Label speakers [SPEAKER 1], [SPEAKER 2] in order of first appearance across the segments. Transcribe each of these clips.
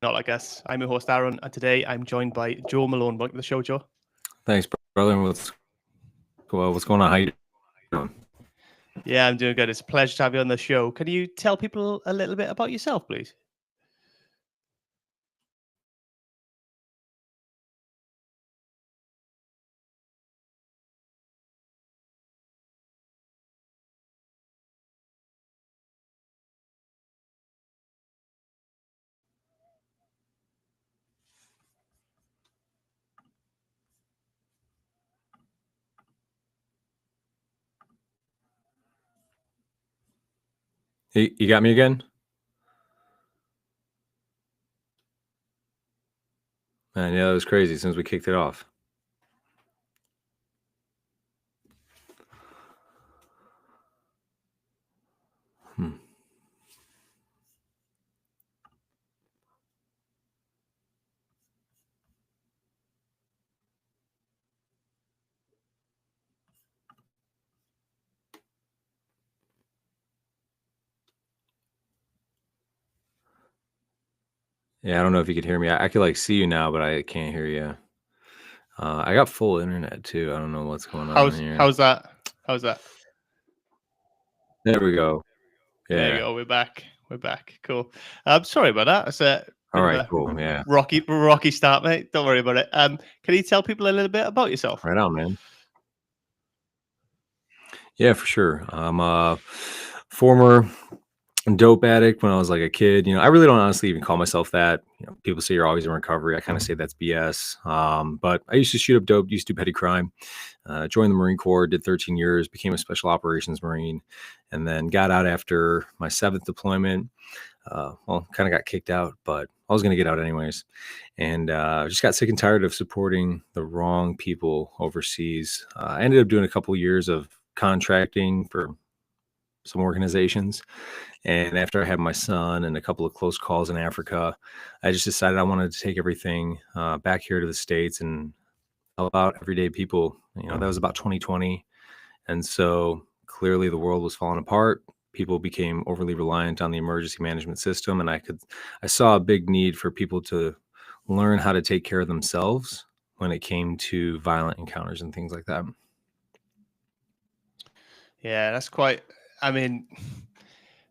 [SPEAKER 1] Not Like Us. I'm your host, Aaron, and today I'm joined by Joe Malone. Welcome to the show, Joe.
[SPEAKER 2] Thanks, brother. What's going on? How you doing?
[SPEAKER 1] Yeah, I'm doing good. It's a pleasure to have you on the show. Can you tell people a little bit about yourself, please?
[SPEAKER 2] Hey, you got me again? Man, yeah, that was crazy since we kicked it off. Hmm. Yeah, I don't know if you could hear me. I could like see you now, but I can't hear you. I got full internet too. I don't know what's going on here.
[SPEAKER 1] How's that? How's that?
[SPEAKER 2] There we go.
[SPEAKER 1] There you
[SPEAKER 2] Yeah.
[SPEAKER 1] go. We're back. We're back. Cool. Sorry about that. It's a
[SPEAKER 2] All
[SPEAKER 1] bit of
[SPEAKER 2] right.
[SPEAKER 1] a
[SPEAKER 2] Cool. Yeah.
[SPEAKER 1] rocky start, mate. Don't worry about it. Can you tell people a little bit about yourself?
[SPEAKER 2] Right on, man. Yeah, for sure. I'm a former dope addict when I was like a kid. I really don't honestly even call myself that. People say you're always in recovery. I kind of say that's BS. But I used to shoot up dope, used to do petty crime. Joined the Marine Corps, did 13 years, became a special operations Marine, and then got out after my 7th deployment. Kind of got kicked out, but I was going to get out anyways. And just got sick and tired of supporting the wrong people overseas. I ended up doing a couple years of contracting for some organizations. And after I had my son and a couple of close calls in Africa, I just decided I wanted to take everything back here to the States and help out everyday people. That was about 2020. And so clearly the world was falling apart. People became overly reliant on the emergency management system. And I saw a big need for people to learn how to take care of themselves when it came to violent encounters and things like that.
[SPEAKER 1] Yeah, that's quite. I mean,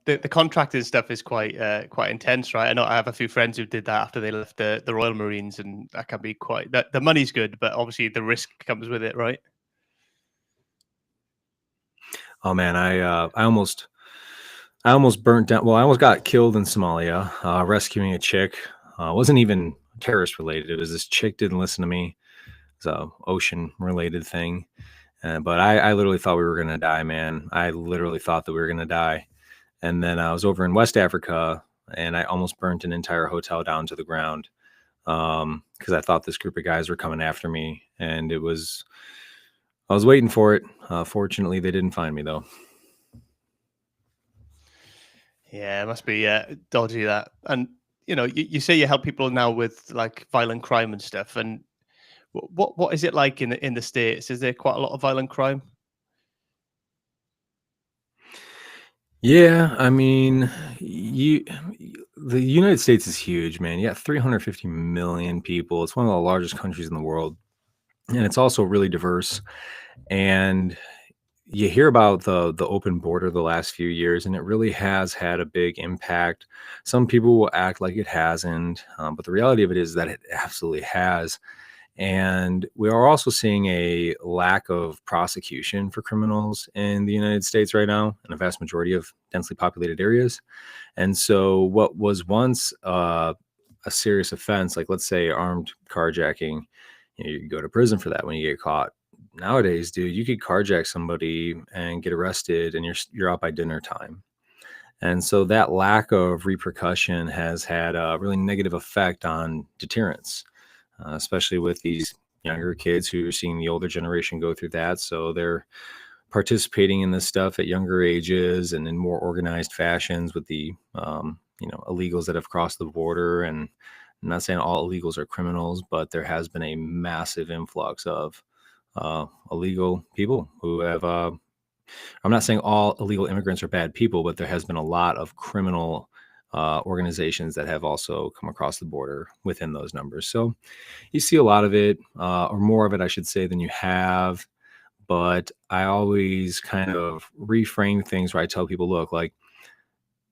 [SPEAKER 1] the contracting stuff is quite intense, right? I know I have a few friends who did that after they left the Royal Marines, and that can be quite. The money's good, but obviously the risk comes with it, right?
[SPEAKER 2] Oh man, I almost burnt down. Well, I almost got killed in Somalia, rescuing a chick. Wasn't even terrorist related. It was this chick didn't listen to me. It's a ocean related thing. But I literally thought we were going to die, man. I literally thought that we were going to die. And then I was over in West Africa and I almost burnt an entire hotel down to the ground because I thought this group of guys were coming after me. And I was waiting for it. Fortunately, they didn't find me, though.
[SPEAKER 1] Yeah, it must be dodgy that. And you say you help people now with like violent crime and stuff. And what is it like in the States? Is there quite a lot of violent crime?
[SPEAKER 2] Yeah, I mean, the United States is huge, man. You got 350 million people. It's one of the largest countries in the world, and it's also really diverse. And you hear about the open border the last few years, and it really has had a big impact. Some people will act like it hasn't, but the reality of it is that it absolutely has. And we are also seeing a lack of prosecution for criminals in the United States right now, in a vast majority of densely populated areas. And so, what was once a serious offense, like let's say armed carjacking, you could go to prison for that when you get caught. Nowadays, dude, you could carjack somebody and get arrested, and you're out by dinner time. And so that lack of repercussion has had a really negative effect on deterrence, especially with these younger kids who are seeing the older generation go through that. So they're participating in this stuff at younger ages and in more organized fashions with the illegals that have crossed the border. And I'm not saying all illegals are criminals, but there has been a massive influx of illegal people who have. I'm not saying all illegal immigrants are bad people, but there has been a lot of criminal organizations that have also come across the border within those numbers. So you see a lot of it, or more of it, I should say, than you have. But I always kind of reframe things where I tell people, look, like,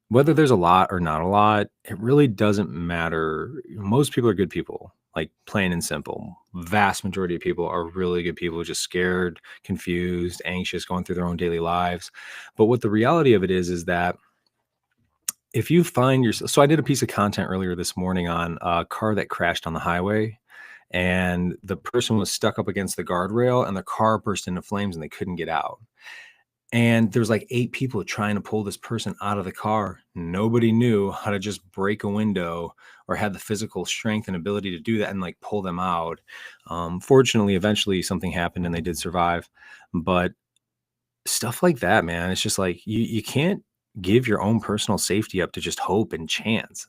[SPEAKER 2] whether there's a lot or not a lot, it really doesn't matter. Most people are good people, like plain and simple. Vast majority of people are really good people, just scared, confused, anxious, going through their own daily lives. But what the reality of it is that if you find yourself, so I did a piece of content earlier this morning on a car that crashed on the highway, and the person was stuck up against the guardrail and the car burst into flames and they couldn't get out. And there's like 8 people trying to pull this person out of the car. Nobody knew how to just break a window or had the physical strength and ability to do that and like pull them out. Fortunately, eventually something happened and they did survive. But stuff like that, man, it's just like you can't give your own personal safety up to just hope and chance.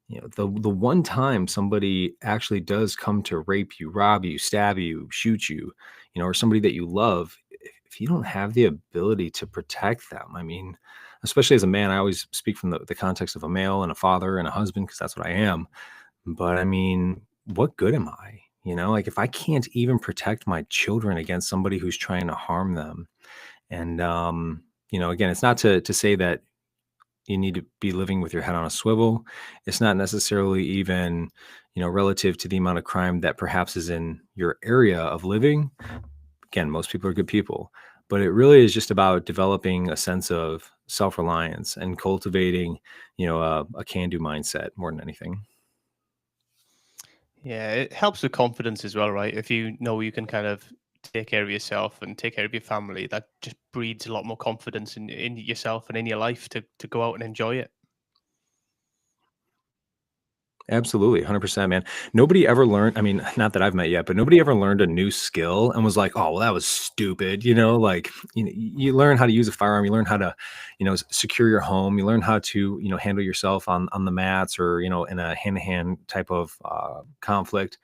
[SPEAKER 2] You know, the one time somebody actually does come to rape you, rob you, stab you, shoot you, or somebody that you love, if you don't have the ability to protect them, I mean, especially as a man, I always speak from the context of a male and a father and a husband because that's what I am. But I mean, what good am I? Like if I can't even protect my children against somebody who's trying to harm them. And again, it's not to say that you need to be living with your head on a swivel. It's not necessarily even, relative to the amount of crime that perhaps is in your area of living. Again, most people are good people, but it really is just about developing a sense of self-reliance and cultivating, a can-do mindset more than anything.
[SPEAKER 1] Yeah, it helps with confidence as well, right? If you know you can kind of take care of yourself and take care of your family, that just breeds a lot more confidence in yourself and in your life to go out and enjoy it.
[SPEAKER 2] Absolutely, 100%, man. Nobody ever learned, I mean, not that I've met yet, but nobody ever learned a new skill and was like, "Oh, well, that was stupid." Like, you learn how to use a firearm, you learn how to, secure your home, you learn how to, handle yourself on the mats or, in a hand-to-hand type of conflict.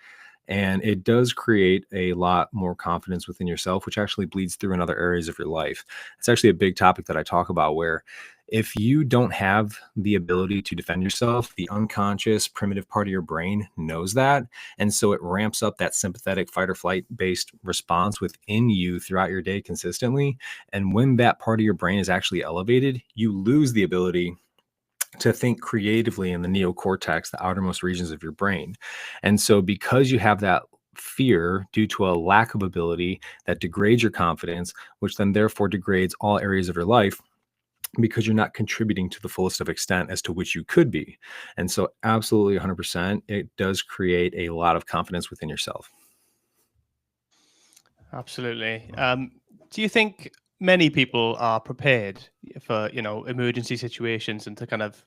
[SPEAKER 2] And it does create a lot more confidence within yourself, which actually bleeds through in other areas of your life. It's actually a big topic that I talk about where if you don't have the ability to defend yourself, the unconscious primitive part of your brain knows that. And so it ramps up that sympathetic fight or flight based response within you throughout your day consistently. And when that part of your brain is actually elevated, you lose the ability to think creatively in the neocortex, the outermost regions of your brain. And so, because you have that fear due to a lack of ability that degrades your confidence, which then therefore degrades all areas of your life because you're not contributing to the fullest of extent as to which you could be. And so, absolutely 100%, it does create a lot of confidence within yourself.
[SPEAKER 1] Absolutely. Do you think many people are prepared for, emergency situations and to kind of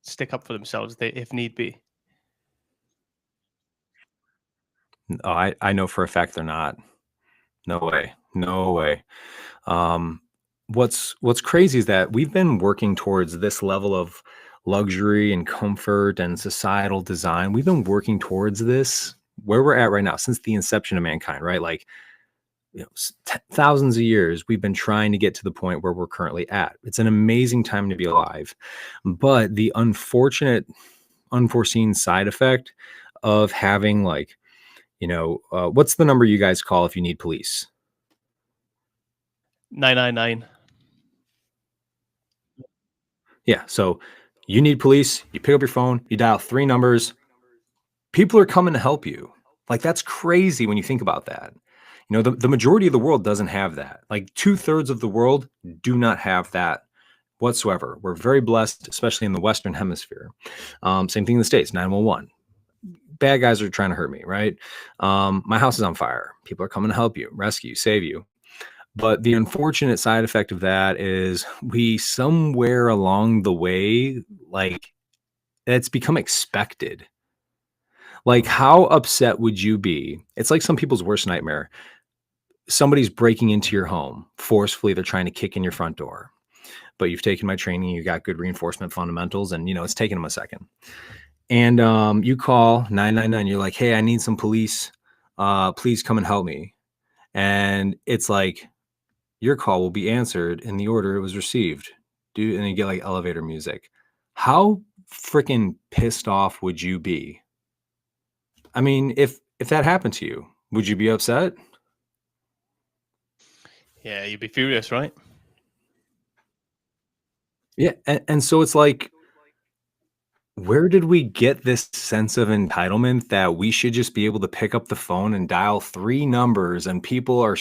[SPEAKER 1] stick up for themselves if need be?
[SPEAKER 2] Oh, I know for a fact they're not. No way. No way. Um, what's crazy is that we've been working towards this level of luxury and comfort and societal design. We've been working towards this where we're at right now since the inception of mankind, right? Like, thousands of years, we've been trying to get to the point where we're currently at. It's an amazing time to be alive. But the unforeseen side effect of having like, what's the number you guys call if you need police?
[SPEAKER 1] 999.
[SPEAKER 2] Yeah. So you need police, you pick up your phone, you dial 3 numbers, people are coming to help you. Like, that's crazy when you think about that. The majority of the world doesn't have that. Like 2/3 of the world do not have that whatsoever. We're very blessed, especially in the Western hemisphere. Same thing in the States, 911. Bad guys are trying to hurt me, right? My house is on fire. People are coming to help you, rescue, save you. But the unfortunate side effect of that is we somewhere along the way, like, it's become expected. Like, how upset would you be? It's like some people's worst nightmare. Somebody's breaking into your home forcefully. They're trying to kick in your front door. But you've taken my training. You got good reinforcement fundamentals, and it's taken them a second. And you call 999. You're like, "Hey, I need some police. Please come and help me." And it's like, your call will be answered in the order it was received. Dude, and you get like elevator music. How freaking pissed off would you be? I mean, if that happened to you, would you be upset?
[SPEAKER 1] Yeah, you'd be furious, right?
[SPEAKER 2] Yeah, and so it's like, where did we get this sense of entitlement that we should just be able to pick up the phone and dial 3 numbers and people are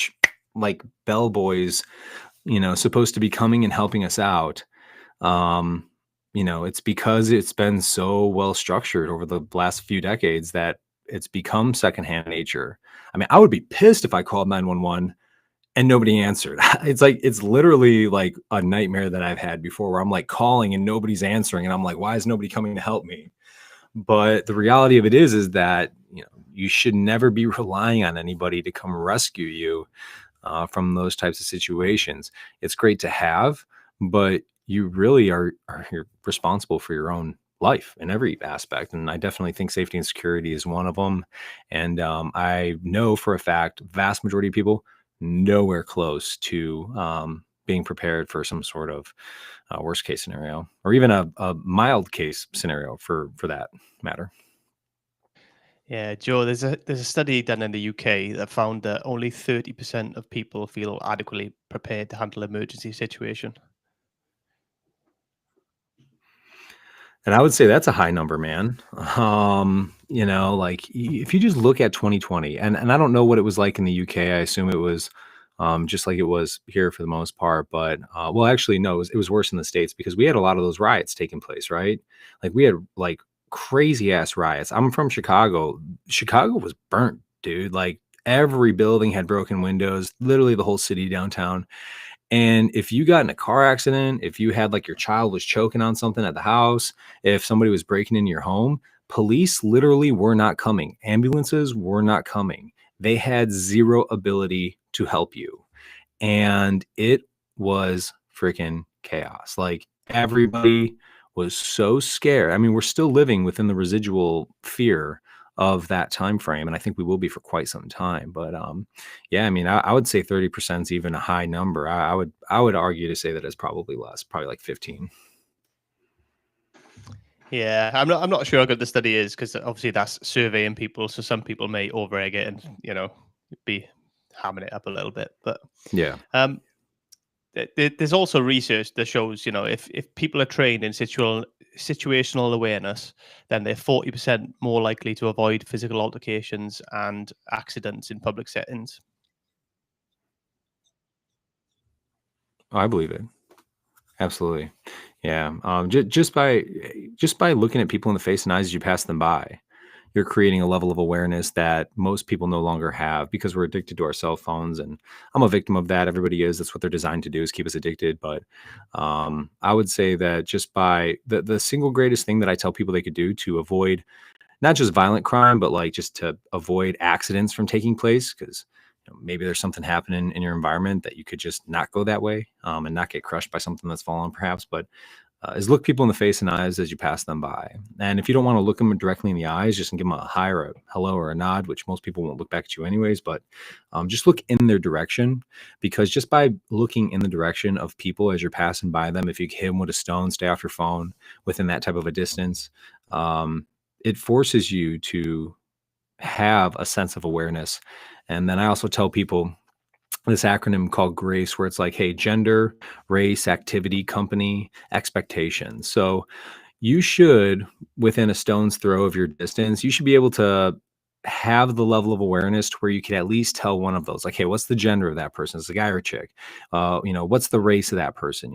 [SPEAKER 2] like bellboys, supposed to be coming and helping us out? Um, it's because it's been so well structured over the last few decades that it's become secondhand nature. I mean, I would be pissed if I called 911 and nobody answered. It's literally like a nightmare that I've had before where I'm like calling and nobody's answering and I'm like, why is nobody coming to help me? But the reality of it is that, you should never be relying on anybody to come rescue you from those types of situations. It's great to have, but you really are you're responsible for your own life in every aspect. And I definitely think safety and security is one of them. And I know for a fact, vast majority of people nowhere close to being prepared for some sort of worst case scenario, or even a mild case scenario for that matter.
[SPEAKER 1] Yeah, Joe, there's a study done in the UK that found that only 30% of people feel adequately prepared to handle emergency situation.
[SPEAKER 2] And I would say that's a high number, man. Like if you just look at 2020, and I don't know what it was like in the UK. I assume it was just like it was here for the most part. But well, actually, no, it was worse in the States because we had a lot of those riots taking place, right? Like we had like crazy ass riots. I'm from Chicago. Chicago was burnt, dude. Like every building had broken windows, literally the whole city downtown. And if you got in a car accident, if you had like your child was choking on something at the house, if somebody was breaking into your home, police literally were not coming. Ambulances were not coming. They had zero ability to help you. And it was freaking chaos. Like everybody was so scared. I mean, we're still living within the residual fear of that time frame, and I think we will be for quite some time. But yeah, I mean, I would say 30% is even a high number. I would argue to say that it's probably less, probably like 15.
[SPEAKER 1] Yeah, I'm not sure how good the study is because obviously that's surveying people, so some people may overegg it and be hamming it up a little bit. But
[SPEAKER 2] Yeah,
[SPEAKER 1] um, there's also research that shows if people are trained in situational awareness, then they're 40% more likely to avoid physical altercations and accidents in public settings.
[SPEAKER 2] I believe it. Absolutely. Yeah. Just by looking at people in the face and eyes as you pass them by, you're creating a level of awareness that most people no longer have because we're addicted to our cell phones. And I'm a victim of that. Everybody is. That's what they're designed to do, is keep us addicted. But I would say that just by the single greatest thing that I tell people they could do to avoid not just violent crime, but like just to avoid accidents from taking place, because maybe there's something happening in your environment that you could just not go that way, and not get crushed by something that's fallen, perhaps. But is look people in the face and eyes as you pass them by. And if you don't want to look them directly in the eyes, just give them a hi or a hello or a nod, which most people won't look back at you anyways. But just look in their direction, because just by looking in the direction of people as you're passing by them, if you hit them with a stone, stay off your phone within that type of a distance. It forces you to have a sense of awareness. And then I also tell people this acronym called GRACE, where it's like, hey, gender, race, activity, company, expectations. So you should, within a stone's throw of your distance, you should be able to have the level of awareness to where you can at least tell one of those, like, hey, what's the gender of that person? Is it a guy or a chick? What's the race of that person?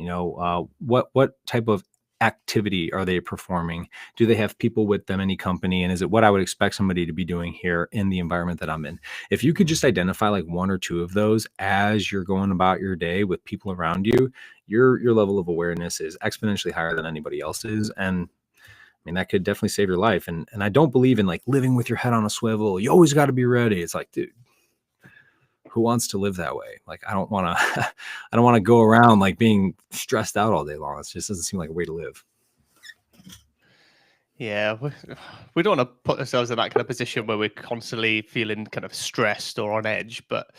[SPEAKER 2] What type of activity are they performing? Do they have people with them, any company? And is it what I would expect somebody to be doing here in the environment that I'm in? If you could just identify like one or two of those as you're going about your day with people around you, your level of awareness is exponentially higher than anybody else's. And I mean, that could definitely save your life. And I don't believe in like living with your head on a swivel. You always got to be ready. It's like, dude, who wants to live that way? Like, I don't want to, I don't want to go around like being stressed out all day long. It just doesn't seem like a way to live.
[SPEAKER 1] Yeah, we don't want to put ourselves in that kind of position where we're constantly feeling kind of stressed or on edge, but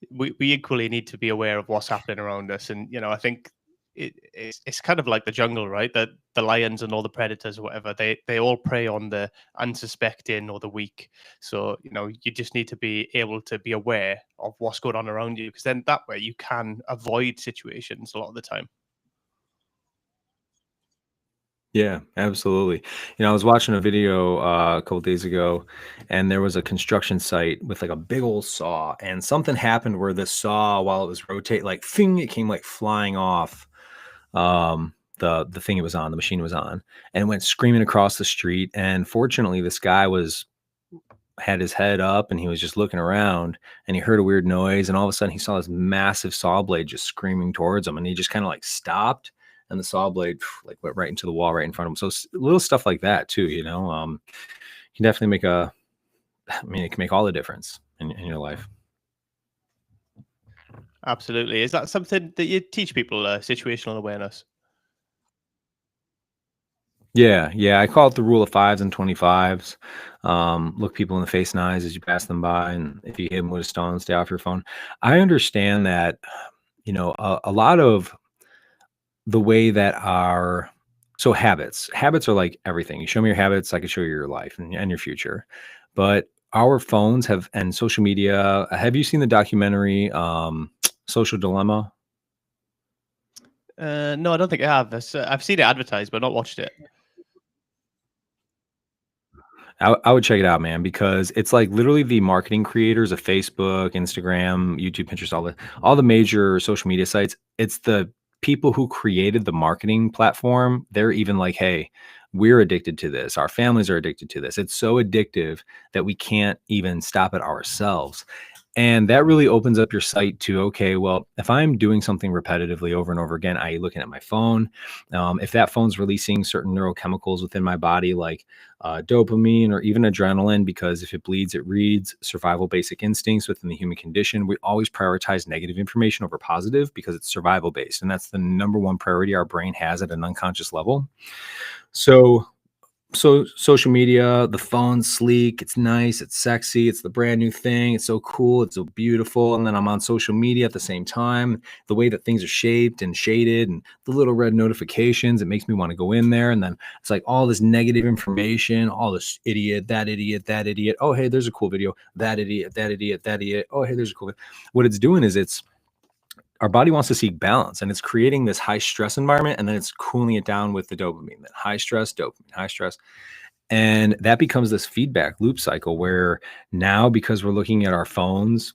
[SPEAKER 1] we equally need to be aware of what's happening around us. And I think it's kind of like the jungle, right? That the lions and all the predators or whatever, they all prey on the unsuspecting or the weak. So you just need to be able to be aware of what's going on around you, because then that way you can avoid situations a lot of the time.
[SPEAKER 2] Yeah, absolutely. I was watching a video a couple days ago, and there was a construction site with like a big old saw, and something happened where the saw, while it was rotate, like thing, it came like flying off the thing it was on, the machine it was on, and it went screaming across the street. And fortunately, this guy was had his head up and he was just looking around, and he heard a weird noise, and all of a sudden he saw this massive saw blade just screaming towards him, and he just kind of like stopped, and the saw blade like went right into the wall right in front of him. So little stuff like that too, can definitely make I mean, it can make all the difference in your life.
[SPEAKER 1] Absolutely. Is that something that you teach people, situational awareness?
[SPEAKER 2] Yeah, I call it the rule of fives and 25s. Look people in the face and eyes as you pass them by, and if you hit them with a stone, stay off your phone. I understand that, a lot of the way that our so habits are like everything. You show me your habits, I can show you your life and your future. But our phones have and social media. Have you seen the documentary Social Dilemma?
[SPEAKER 1] No, I don't think I have. I've seen it advertised, but not watched it.
[SPEAKER 2] I would check it out, man, because it's like literally the marketing creators of Facebook, Instagram, YouTube, Pinterest, all the major social media sites. It's the people who created the marketing platform. They're even like, hey, we're addicted to this. Our families are addicted to this. It's so addictive that we can't even stop it ourselves. And that really opens up your sight to, okay, well, if I'm doing something repetitively over and over again, I.e., looking at my phone, if that phone's releasing certain neurochemicals within my body, like dopamine or even adrenaline, because if it bleeds, it reads, survival basic instincts within the human condition, we always prioritize negative information over positive because it's survival based. And that's the number one priority our brain has at an unconscious level. So social media, the phone's sleek, it's nice, it's sexy, it's the brand new thing, it's so cool, it's so beautiful. And then I'm on social media at the same time. The way that things are shaped and shaded and the little red notifications, it makes me want to go in there. And then it's like all this negative information, all this idiot, that idiot, that idiot. Oh, hey, there's a cool video. That idiot, that idiot, that idiot. Oh, hey, there's a cool video. What it's doing is it's our body wants to seek balance, and it's creating this high stress environment, and then it's cooling it down with the dopamine. Then high stress, dopamine, high stress. And that becomes this feedback loop cycle where now, because we're looking at our phones,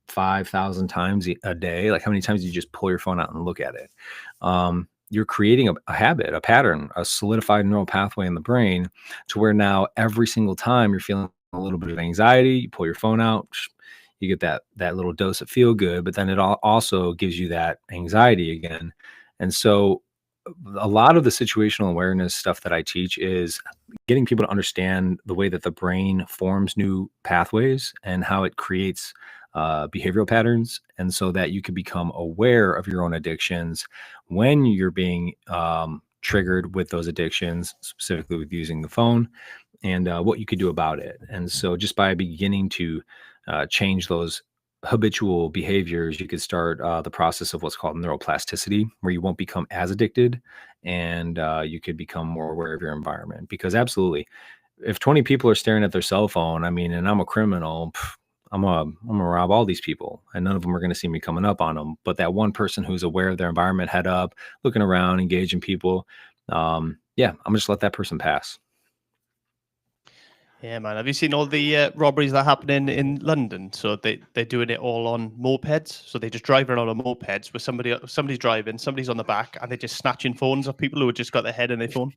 [SPEAKER 2] 5,000 times a day, like how many times do you just pull your phone out and look at it? You're creating a habit, a pattern, a solidified neural pathway in the brain to where now every single time you're feeling a little bit of anxiety, you pull your phone out, you get that little dose of feel good, but then it also gives you that anxiety again. And so a lot of the situational awareness stuff that I teach is getting people to understand the way that the brain forms new pathways and how it creates behavioral patterns. And so that you can become aware of your own addictions when you're being triggered with those addictions, specifically with using the phone, and what you could do about it. And so just by beginning to change those habitual behaviors, you could start the process of what's called neuroplasticity, where you won't become as addicted, and you could become more aware of your environment. Because absolutely, if 20 people are staring at their cell phone, I mean, and I'm a criminal, I'm gonna rob all these people, and none of them are gonna see me coming up on them. But that one person who's aware of their environment, head up, looking around, engaging people, yeah, I'm gonna just let that person pass.
[SPEAKER 1] Yeah, man. Have you seen all the robberies that are happening in London? So they're doing it all on mopeds. So they just drive around on mopeds with somebody's driving, somebody's on the back, and they're just snatching phones of people who have just got their head in their phone.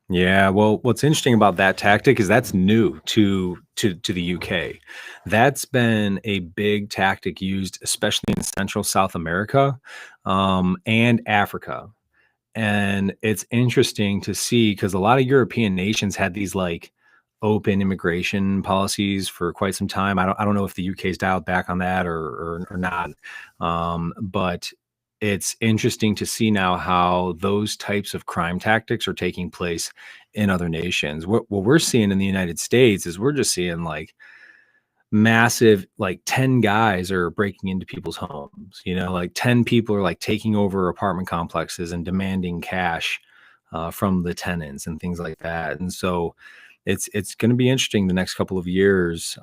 [SPEAKER 2] Yeah, well, what's interesting about that tactic is that's new to the UK. That's been a big tactic used, especially in Central South America, and Africa. And it's interesting to see because a lot of European nations had these like open immigration policies for quite some time. I don't know if the UK's dialed back on that or not. But it's interesting to see now how those types of crime tactics are taking place in other nations. What we're seeing in the United States is we're just seeing like massive, like 10 guys are breaking into people's homes, like 10 people are like taking over apartment complexes and demanding cash from the tenants and things like that. And so it's going to be interesting the next couple of years,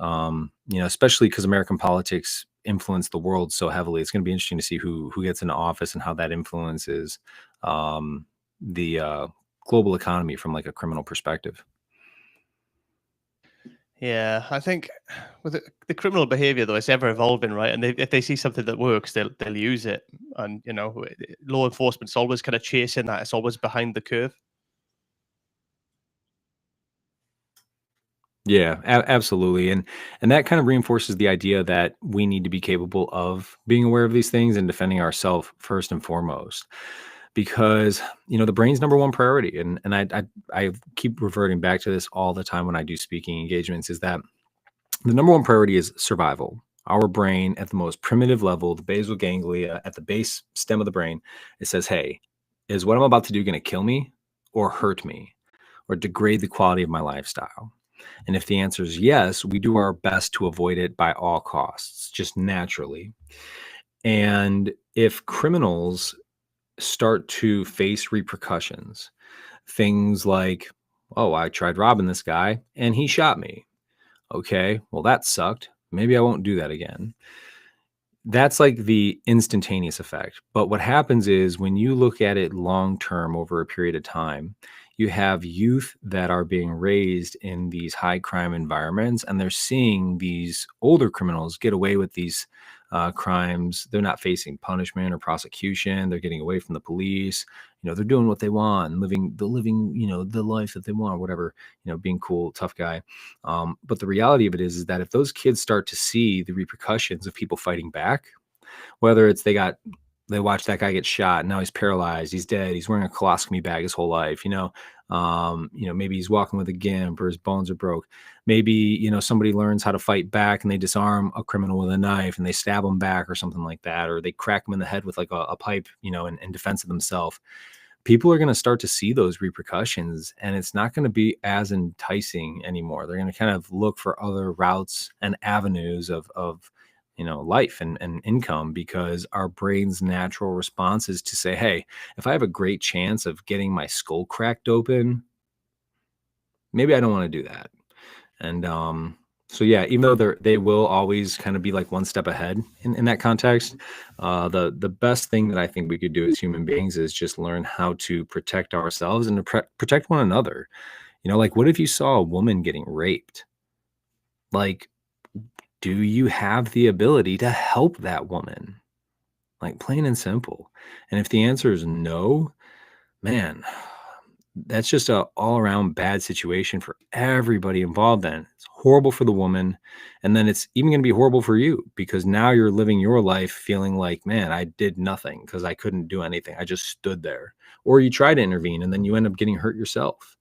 [SPEAKER 2] especially because American politics influence the world so heavily. It's going to be interesting to see who gets into office and how that influences the global economy from like a criminal perspective.
[SPEAKER 1] Yeah, I think with the criminal behavior though, it's ever evolving, right? And if they see something that works, they'll use it. And law enforcement's always kind of chasing that. It's always behind the curve.
[SPEAKER 2] Yeah, absolutely. And that kind of reinforces the idea that we need to be capable of being aware of these things and defending ourselves first and foremost. Because, the brain's number one priority. And I keep reverting back to this all the time when I do speaking engagements, is that the number one priority is survival. Our brain at the most primitive level, the basal ganglia at the base stem of the brain, it says, hey, is what I'm about to do going to kill me or hurt me or degrade the quality of my lifestyle? And if the answer is yes, we do our best to avoid it by all costs, just naturally. And if criminals start to face repercussions, things like, oh, I tried robbing this guy and he shot me. Okay, well, that sucked. Maybe I won't do that again. That's like the instantaneous effect. But what happens is when you look at it long term over a period of time, you have youth that are being raised in these high crime environments, and they're seeing these older criminals get away with these crimes. They're not facing punishment or prosecution. They're getting away from the police. They're doing what they want, living the life that they want, or whatever. Being cool, tough guy. But the reality of it is that if those kids start to see the repercussions of people fighting back, whether it's they watch that guy get shot, now he's paralyzed, he's dead, he's wearing a colostomy bag his whole life, maybe he's walking with a gimp or his bones are broke. Maybe, somebody learns how to fight back and they disarm a criminal with a knife and they stab him back or something like that, or they crack him in the head with like a pipe, in defense of themselves. People are going to start to see those repercussions, and it's not going to be as enticing anymore. They're going to kind of look for other routes and avenues of life and income, because our brain's natural response is to say, hey, if I have a great chance of getting my skull cracked open, maybe I don't want to do that. And so yeah, even though they will always kind of be like one step ahead in that context, the best thing that I think we could do as human beings is just learn how to protect ourselves and to protect one another. Like, what if you saw a woman getting raped? Like, do you have the ability to help that woman? Like, plain and simple. And if the answer is no, man, that's just a all around bad situation for everybody involved. Then it's horrible for the woman. And then it's even going to be horrible for you, because now you're living your life feeling like, man, I did nothing because I couldn't do anything. I just stood there. Or you try to intervene and then you end up getting hurt yourself.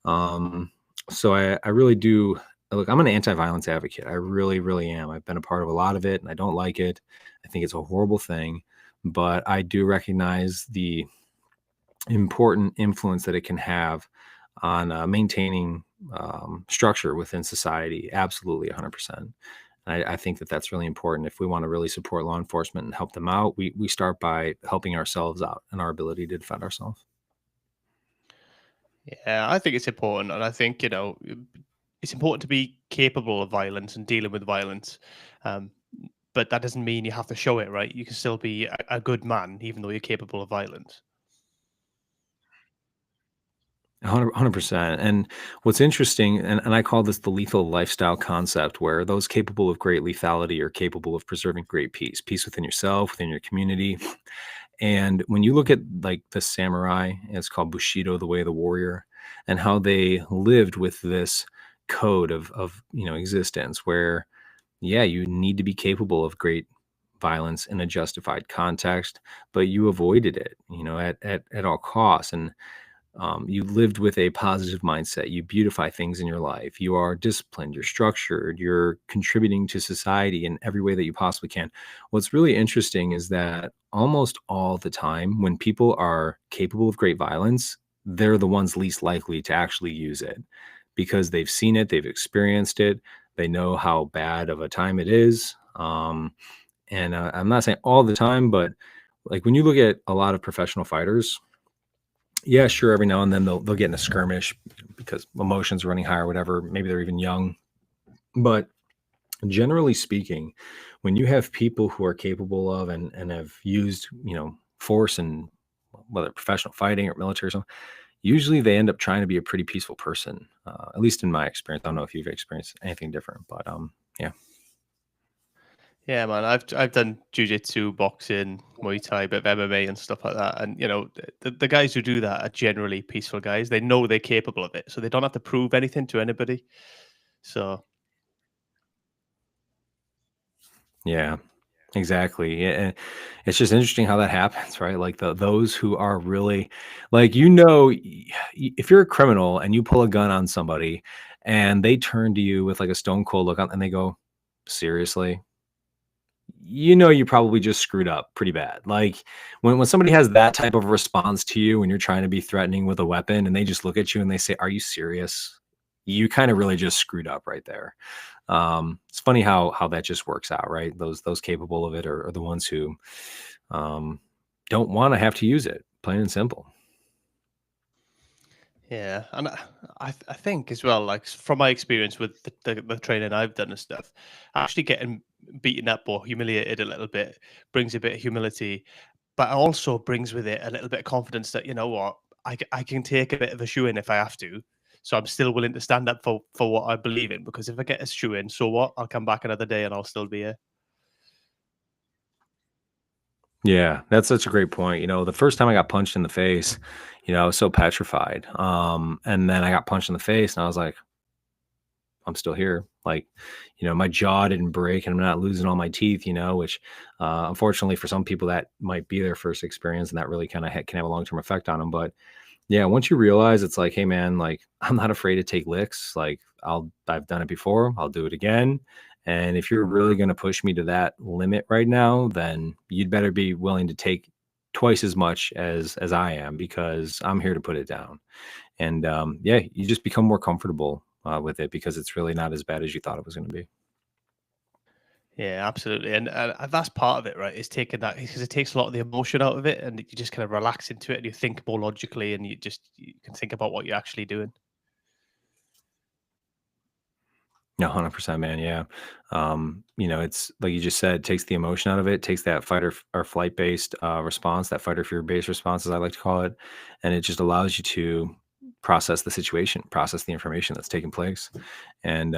[SPEAKER 2] So I really do. Look, I'm an anti-violence advocate. I really, really am. I've been a part of a lot of it and I don't like it. I think it's a horrible thing, but I do recognize the important influence that it can have on maintaining structure within society. Absolutely, 100%. I think that that's really important. If we want to really support law enforcement and help them out, we start by helping ourselves out and our ability to defend ourselves.
[SPEAKER 1] Yeah, I think it's important, and I think it's important to be capable of violence and dealing with violence. Um, but that doesn't mean you have to show it, right? You can still be a good man even though you're capable of violence.
[SPEAKER 2] 100%. And what's interesting, and I call this the lethal lifestyle concept, where those capable of great lethality are capable of preserving great peace within yourself, within your community. And when you look at like the samurai, it's called Bushido, the way of the warrior, and how they lived with this code of existence, where yeah, you need to be capable of great violence in a justified context, but you avoided it, at all costs. And you lived with a positive mindset. You beautify things in your life. You are disciplined. You're structured. You're contributing to society in every way that you possibly can. What's really interesting is that almost all the time, when people are capable of great violence, they're the ones least likely to actually use it, because they've seen it, they've experienced it. They know how bad of a time it is. And I'm not saying all the time, but like when you look at a lot of professional fighters, yeah, sure, every now and then they'll get in a skirmish because emotions are running high or whatever. Maybe they're even young, but generally speaking, when you have people who are capable of and have used, force and whether professional fighting or military or something, usually they end up trying to be a pretty peaceful person. At least in my experience. I don't know if you've experienced anything different, but yeah.
[SPEAKER 1] Yeah, man. I've done jujitsu, boxing, Muay Thai, bit of MMA and stuff like that. And the guys who do that are generally peaceful guys. They know they're capable of it, so they don't have to prove anything to anybody. So
[SPEAKER 2] Yeah, exactly. Yeah, and it's just interesting how that happens, right? Like those who are really like if you're a criminal and you pull a gun on somebody and they turn to you with like a stone cold look on and they go, "Seriously?" You probably just screwed up pretty bad. Like when somebody has that type of response to you when you're trying to be threatening with a weapon and they just look at you and they say, "Are you serious?" You kind of really just screwed up right there. It's funny how that just works out, right? Those capable of it are the ones who um, don't want to have to use it, plain and simple.
[SPEAKER 1] yeah, and I think as well, like from my experience with the training I've done and stuff, actually getting beaten up or humiliated a little bit brings a bit of humility, but it also brings with it a little bit of confidence that you know what, I can take a bit of a shoe in if I have to. So I'm still willing to stand up for what I believe in because if I get a shoe in, so what? I'll come back another day and I'll still be here.
[SPEAKER 2] Yeah, that's such a great point. The first time I got punched in the face, I was so petrified. And then I got punched in the face, and I was like, I'm still here. Like, my jaw didn't break and I'm not losing all my teeth, which unfortunately for some people that might be their first experience and that really kind of can have a long term effect on them. But yeah, once you realize it's like, hey man, like I'm not afraid to take licks. Like I've done it before, I'll do it again. And if you're really going to push me to that limit right now, then you'd better be willing to take twice as much as I am because I'm here to put it down. And yeah, you just become more comfortable with it because it's really not as bad as you thought it was going to be.
[SPEAKER 1] Yeah, absolutely, and that's part of it, right? Is taking that because it takes a lot of the emotion out of it, and you just kind of relax into it, and you think more logically, and you can think about what you're actually doing.
[SPEAKER 2] Yeah, 100%, man. Yeah. It's like you just said, it takes the emotion out of it, takes that fight or flight based response, that fight or fear based response, as I like to call it. And it just allows you to process the situation, process the information that's taking place. And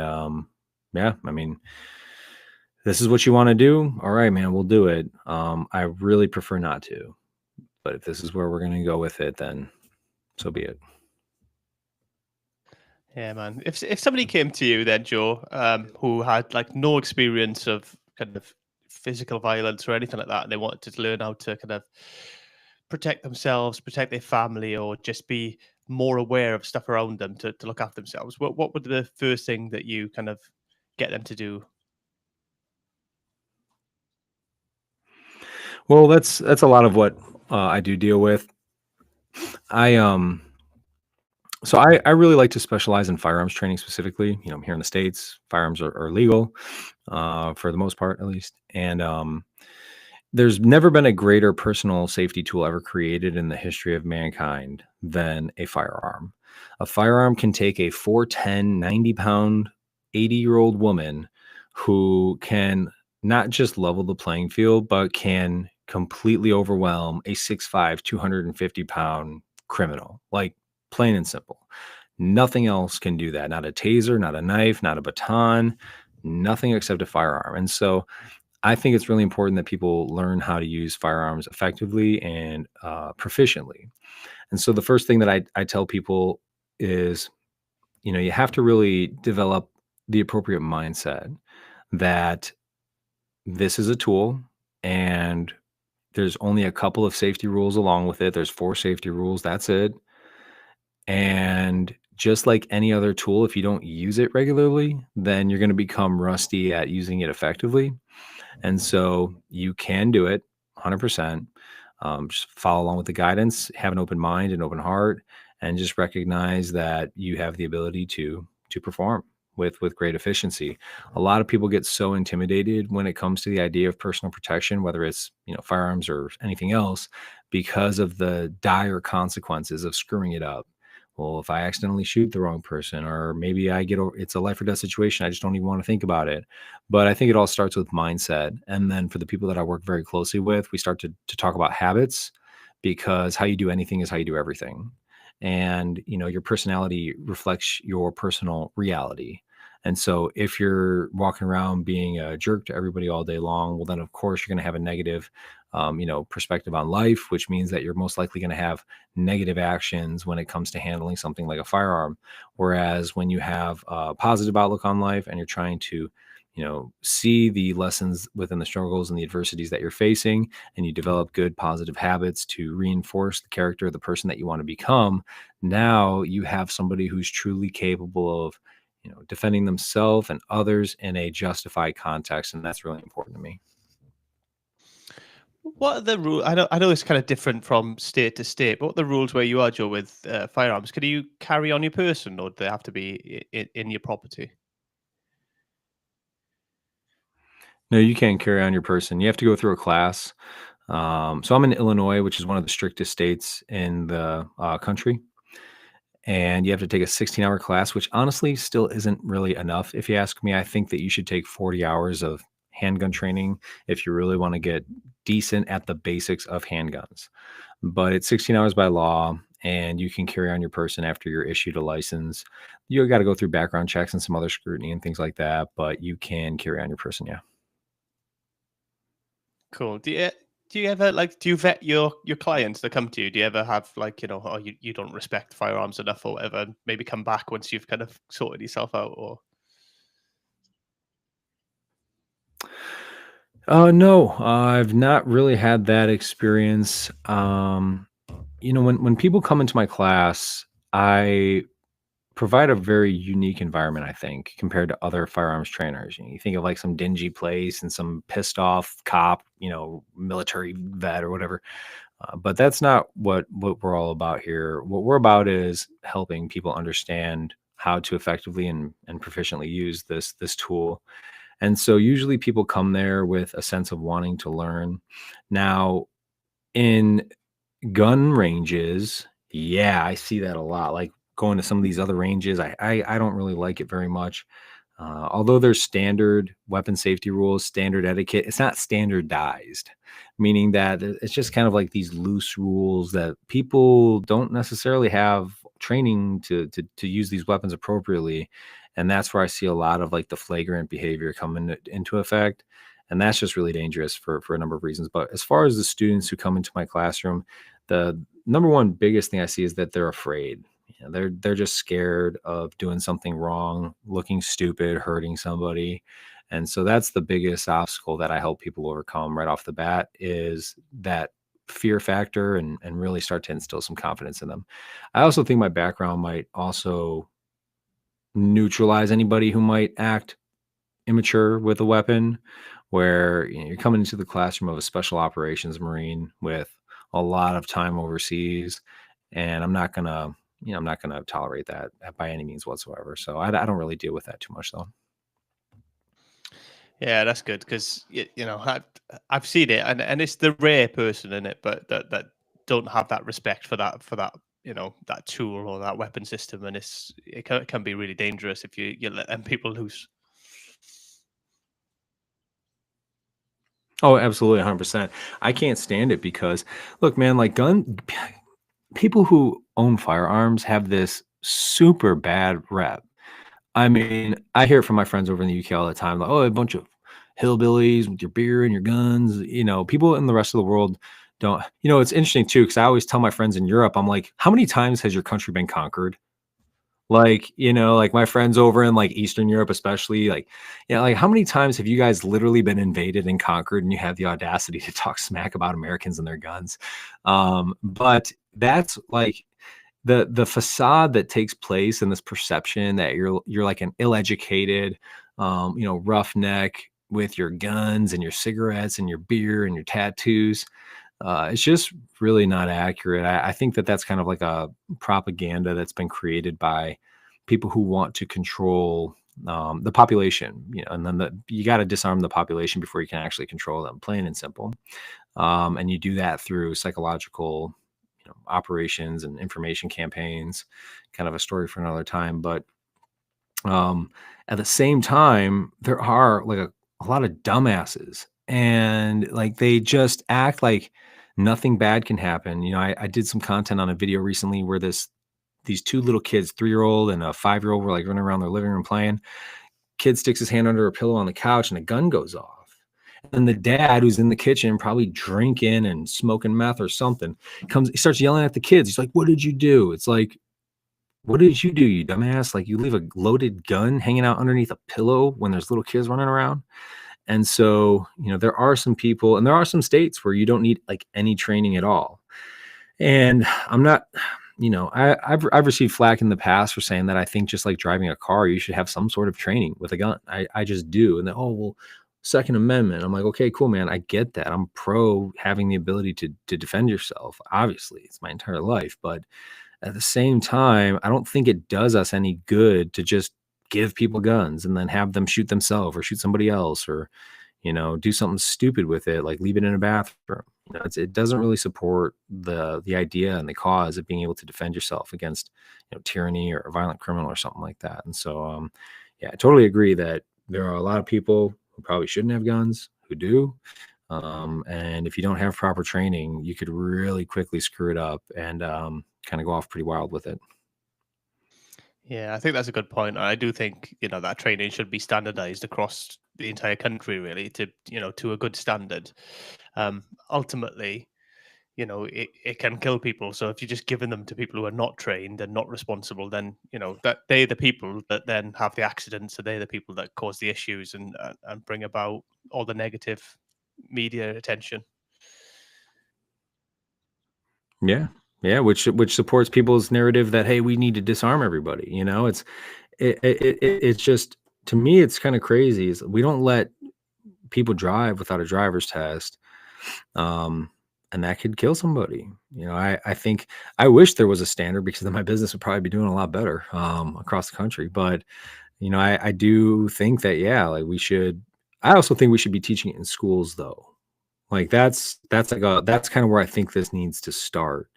[SPEAKER 2] yeah, I mean, this is what you want to do. All right, man, we'll do it. I really prefer not to, but if this is where we're going to go with it, then so be it.
[SPEAKER 1] Yeah, man. If somebody came to you then, Joe, who had like no experience of kind of physical violence or anything like that, and they wanted to learn how to kind of protect themselves, protect their family, or just be more aware of stuff around them to look after themselves, what would the first thing that you kind of get them to do?
[SPEAKER 2] Well, that's a lot of what I do deal with. I So I really like to specialize in firearms training specifically. Here in the States, firearms are legal, for the most part, at least. And there's never been a greater personal safety tool ever created in the history of mankind than a firearm. A firearm can take a 4'10", 90-pound, 80-year-old woman who can not just level the playing field, but can completely overwhelm a 6'5", 250-pound criminal. Like, plain and simple. Nothing else can do that. Not a taser, not a knife, not a baton, nothing except a firearm. And so I think it's really important that people learn how to use firearms effectively and proficiently. And so the first thing that I tell people is, you have to really develop the appropriate mindset that this is a tool and there's only a couple of safety rules along with it. There's 4 safety rules. That's it. And just like any other tool, if you don't use it regularly, then you're going to become rusty at using it effectively. And so you can do it 100%. Just follow along with the guidance, have an open mind and open heart, and just recognize that you have the ability to perform. with great efficiency. A lot of people get so intimidated when it comes to the idea of personal protection, whether it's, firearms or anything else, because of the dire consequences of screwing it up. Well, if I accidentally shoot the wrong person, or maybe it's a life or death situation, I just don't even want to think about it. But I think it all starts with mindset. And then for the people that I work very closely with, we start to talk about habits, because how you do anything is how you do everything. And, your personality reflects your personal reality. And so if you're walking around being a jerk to everybody all day long, well, then of course you're going to have a negative, perspective on life, which means that you're most likely going to have negative actions when it comes to handling something like a firearm. Whereas when you have a positive outlook on life and you're trying to, see the lessons within the struggles and the adversities that you're facing, and you develop good positive habits to reinforce the character of the person that you want to become, now you have somebody who's truly capable of, defending themselves and others in a justified context. And that's really important to me.
[SPEAKER 1] What are the rules? I know it's kind of different from state to state, but what are the rules where you are, Joe, with firearms? Can you carry on your person, or do they have to be in your property?
[SPEAKER 2] No, you can't carry on your person. You have to go through a class. So I'm in Illinois, which is one of the strictest states in the country. And you have to take a 16-hour class, which honestly still isn't really enough. If you ask me, I think that you should take 40 hours of handgun training if you really want to get decent at the basics of handguns. But it's 16 hours by law, and you can carry on your person after you're issued a license. You got to go through background checks and some other scrutiny and things like that, but you can carry on your person. Yeah.
[SPEAKER 1] Cool. Do you ever do you vet your clients that come to you? Do you ever have oh, you don't respect firearms enough or whatever, and maybe come back once you've kind of sorted yourself out? Or
[SPEAKER 2] No, I've not really had that experience. When people come into my class, I provide a very unique environment, I think, compared to other firearms trainers. You think of like some dingy place and some pissed off cop, military vet or whatever. But that's not what we're all about here. What we're about is helping people understand how to effectively and proficiently use this tool. And so usually people come there with a sense of wanting to learn. Now, in gun ranges, yeah, I see that a lot. Like going to some of these other ranges, I don't really like it very much. Although there's standard weapon safety rules, standard etiquette, it's not standardized, meaning that it's just kind of like these loose rules that people don't necessarily have training to use these weapons appropriately. And that's where I see a lot of like the flagrant behavior coming into effect. And that's just really dangerous for a number of reasons. But as far as the students who come into my classroom, the number one biggest thing I see is that they're afraid. They're just scared of doing something wrong, looking stupid, hurting somebody. And so that's the biggest obstacle that I help people overcome right off the bat, is that fear factor, and really start to instill some confidence in them. I also think my background might also neutralize anybody who might act immature with a weapon, where you're coming into the classroom of a special operations Marine with a lot of time overseas, and I'm not gonna tolerate that by any means whatsoever. So I don't really deal with that too much, though.
[SPEAKER 1] yeah, that's good because I've seen it, and it's the rare person in it, but that don't have that respect for that that tool or that weapon system, and it can be really dangerous if you let them people loose.
[SPEAKER 2] Oh, absolutely, 100%. I can't stand it because, look, man, like people who own firearms have this super bad rep. I mean, I hear it from my friends over in the UK all the time, like, "Oh, a bunch of hillbillies with your beer and your guns." People in the rest of the world don't. It's interesting too, because I always tell my friends in Europe, I'm like, "How many times has your country been conquered?" Like my friends over in like Eastern Europe, especially, like, yeah, like how many times have you guys literally been invaded and conquered, and you have the audacity to talk smack about Americans and their guns? But that's like the facade that takes place, and this perception that you're like an ill-educated, roughneck with your guns and your cigarettes and your beer and your tattoos. It's just really not accurate. I think that that's kind of like a propaganda that's been created by people who want to control the population, and then you got to disarm the population before you can actually control them, plain and simple. And you do that through psychological, operations and information campaigns. Kind of a story for another time, but um, at the same time, there are like a lot of dumbasses, and like they just act like nothing bad can happen. I did some content on a video recently where these two little kids, 3-year-old and a 5-year-old, were like running around their living room playing. Kid sticks his hand under a pillow on the couch and a gun goes off. And the dad, who's in the kitchen, probably drinking and smoking meth or something, he starts yelling at the kids. He's like, "What did you do?" It's like, what did you do, you dumbass? Like, you leave a loaded gun hanging out underneath a pillow when there's little kids running around. And so, there are some people and there are some states where you don't need like any training at all. And I'm not, I've received flack in the past for saying that I think just like driving a car, you should have some sort of training with a gun. I just do. And then, oh, well, Second Amendment. I'm like, okay, cool, man. I get that. I'm pro having the ability to defend yourself. Obviously, it's my entire life. But at the same time, I don't think it does us any good to just give people guns and then have them shoot themselves or shoot somebody else, or do something stupid with it, like leave it in a bathroom. It doesn't really support the idea and the cause of being able to defend yourself against tyranny or a violent criminal or something like that. And so yeah, I totally agree that there are a lot of people who probably shouldn't have guns who do. And if you don't have proper training, you could really quickly screw it up and kind of go off pretty wild with it.
[SPEAKER 1] Yeah, I think that's a good point. I do think, that training should be standardized across the entire country, really, to a good standard. Ultimately, it can kill people. So if you're just giving them to people who are not trained and not responsible, then, that they're the people that then have the accidents. So they're the people that cause the issues and bring about all the negative media attention.
[SPEAKER 2] Yeah. Yeah, which supports people's narrative that, hey, we need to disarm everybody. It's just, to me, it's kind of crazy. Is we don't let people drive without a driver's test, and that could kill somebody. I think I wish there was a standard, because then my business would probably be doing a lot better across the country. But I do think that, yeah, like we should. I also think we should be teaching it in schools, though. Like that's kind of where I think this needs to start.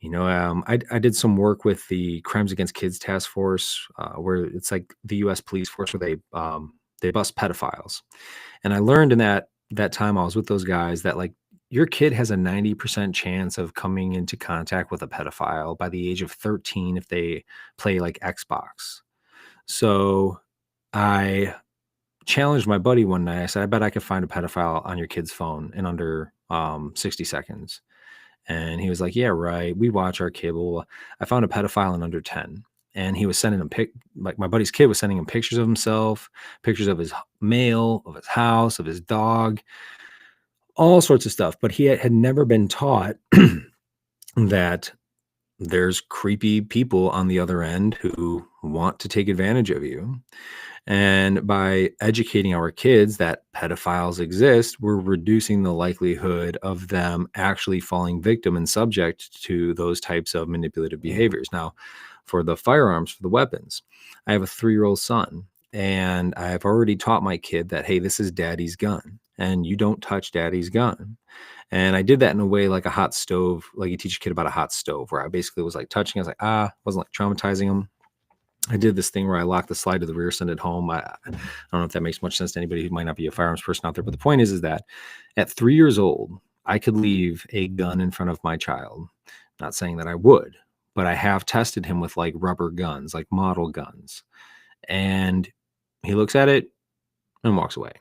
[SPEAKER 2] I did some work with the Crimes Against Kids Task Force, where it's like the U.S. police force, where they bust pedophiles. And I learned in that time I was with those guys that, like, your kid has a 90% chance of coming into contact with a pedophile by the age of 13 if they play like Xbox. So I challenged my buddy one night. I said, I bet I could find a pedophile on your kid's phone in under 60 seconds. And he was like, yeah, right. We watch our cable. I found a pedophile in under 10. And he was sending him like my buddy's kid was sending him pictures of himself, pictures of his mail, of his house, of his dog, all sorts of stuff. But he had never been taught that there's creepy people on the other end who want to take advantage of you. And by educating our kids that pedophiles exist, we're reducing the likelihood of them actually falling victim and subject to those types of manipulative behaviors. Now, for the firearms, for the weapons, I have a 3-year-old son, and I've already taught my kid that, hey, this is daddy's gun, and you don't touch daddy's gun. And I did that in a way like a hot stove, like you teach a kid about a hot stove, where I basically was like touching, I was like, wasn't like traumatizing them. I did this thing where I locked the slide to the rear, send it home. I don't know if that makes much sense to anybody who might not be a firearms person out there, but the point is that at 3 years old, I could leave a gun in front of my child. Not saying that I would, but I have tested him with like rubber guns, like model guns. And he looks at it and walks away.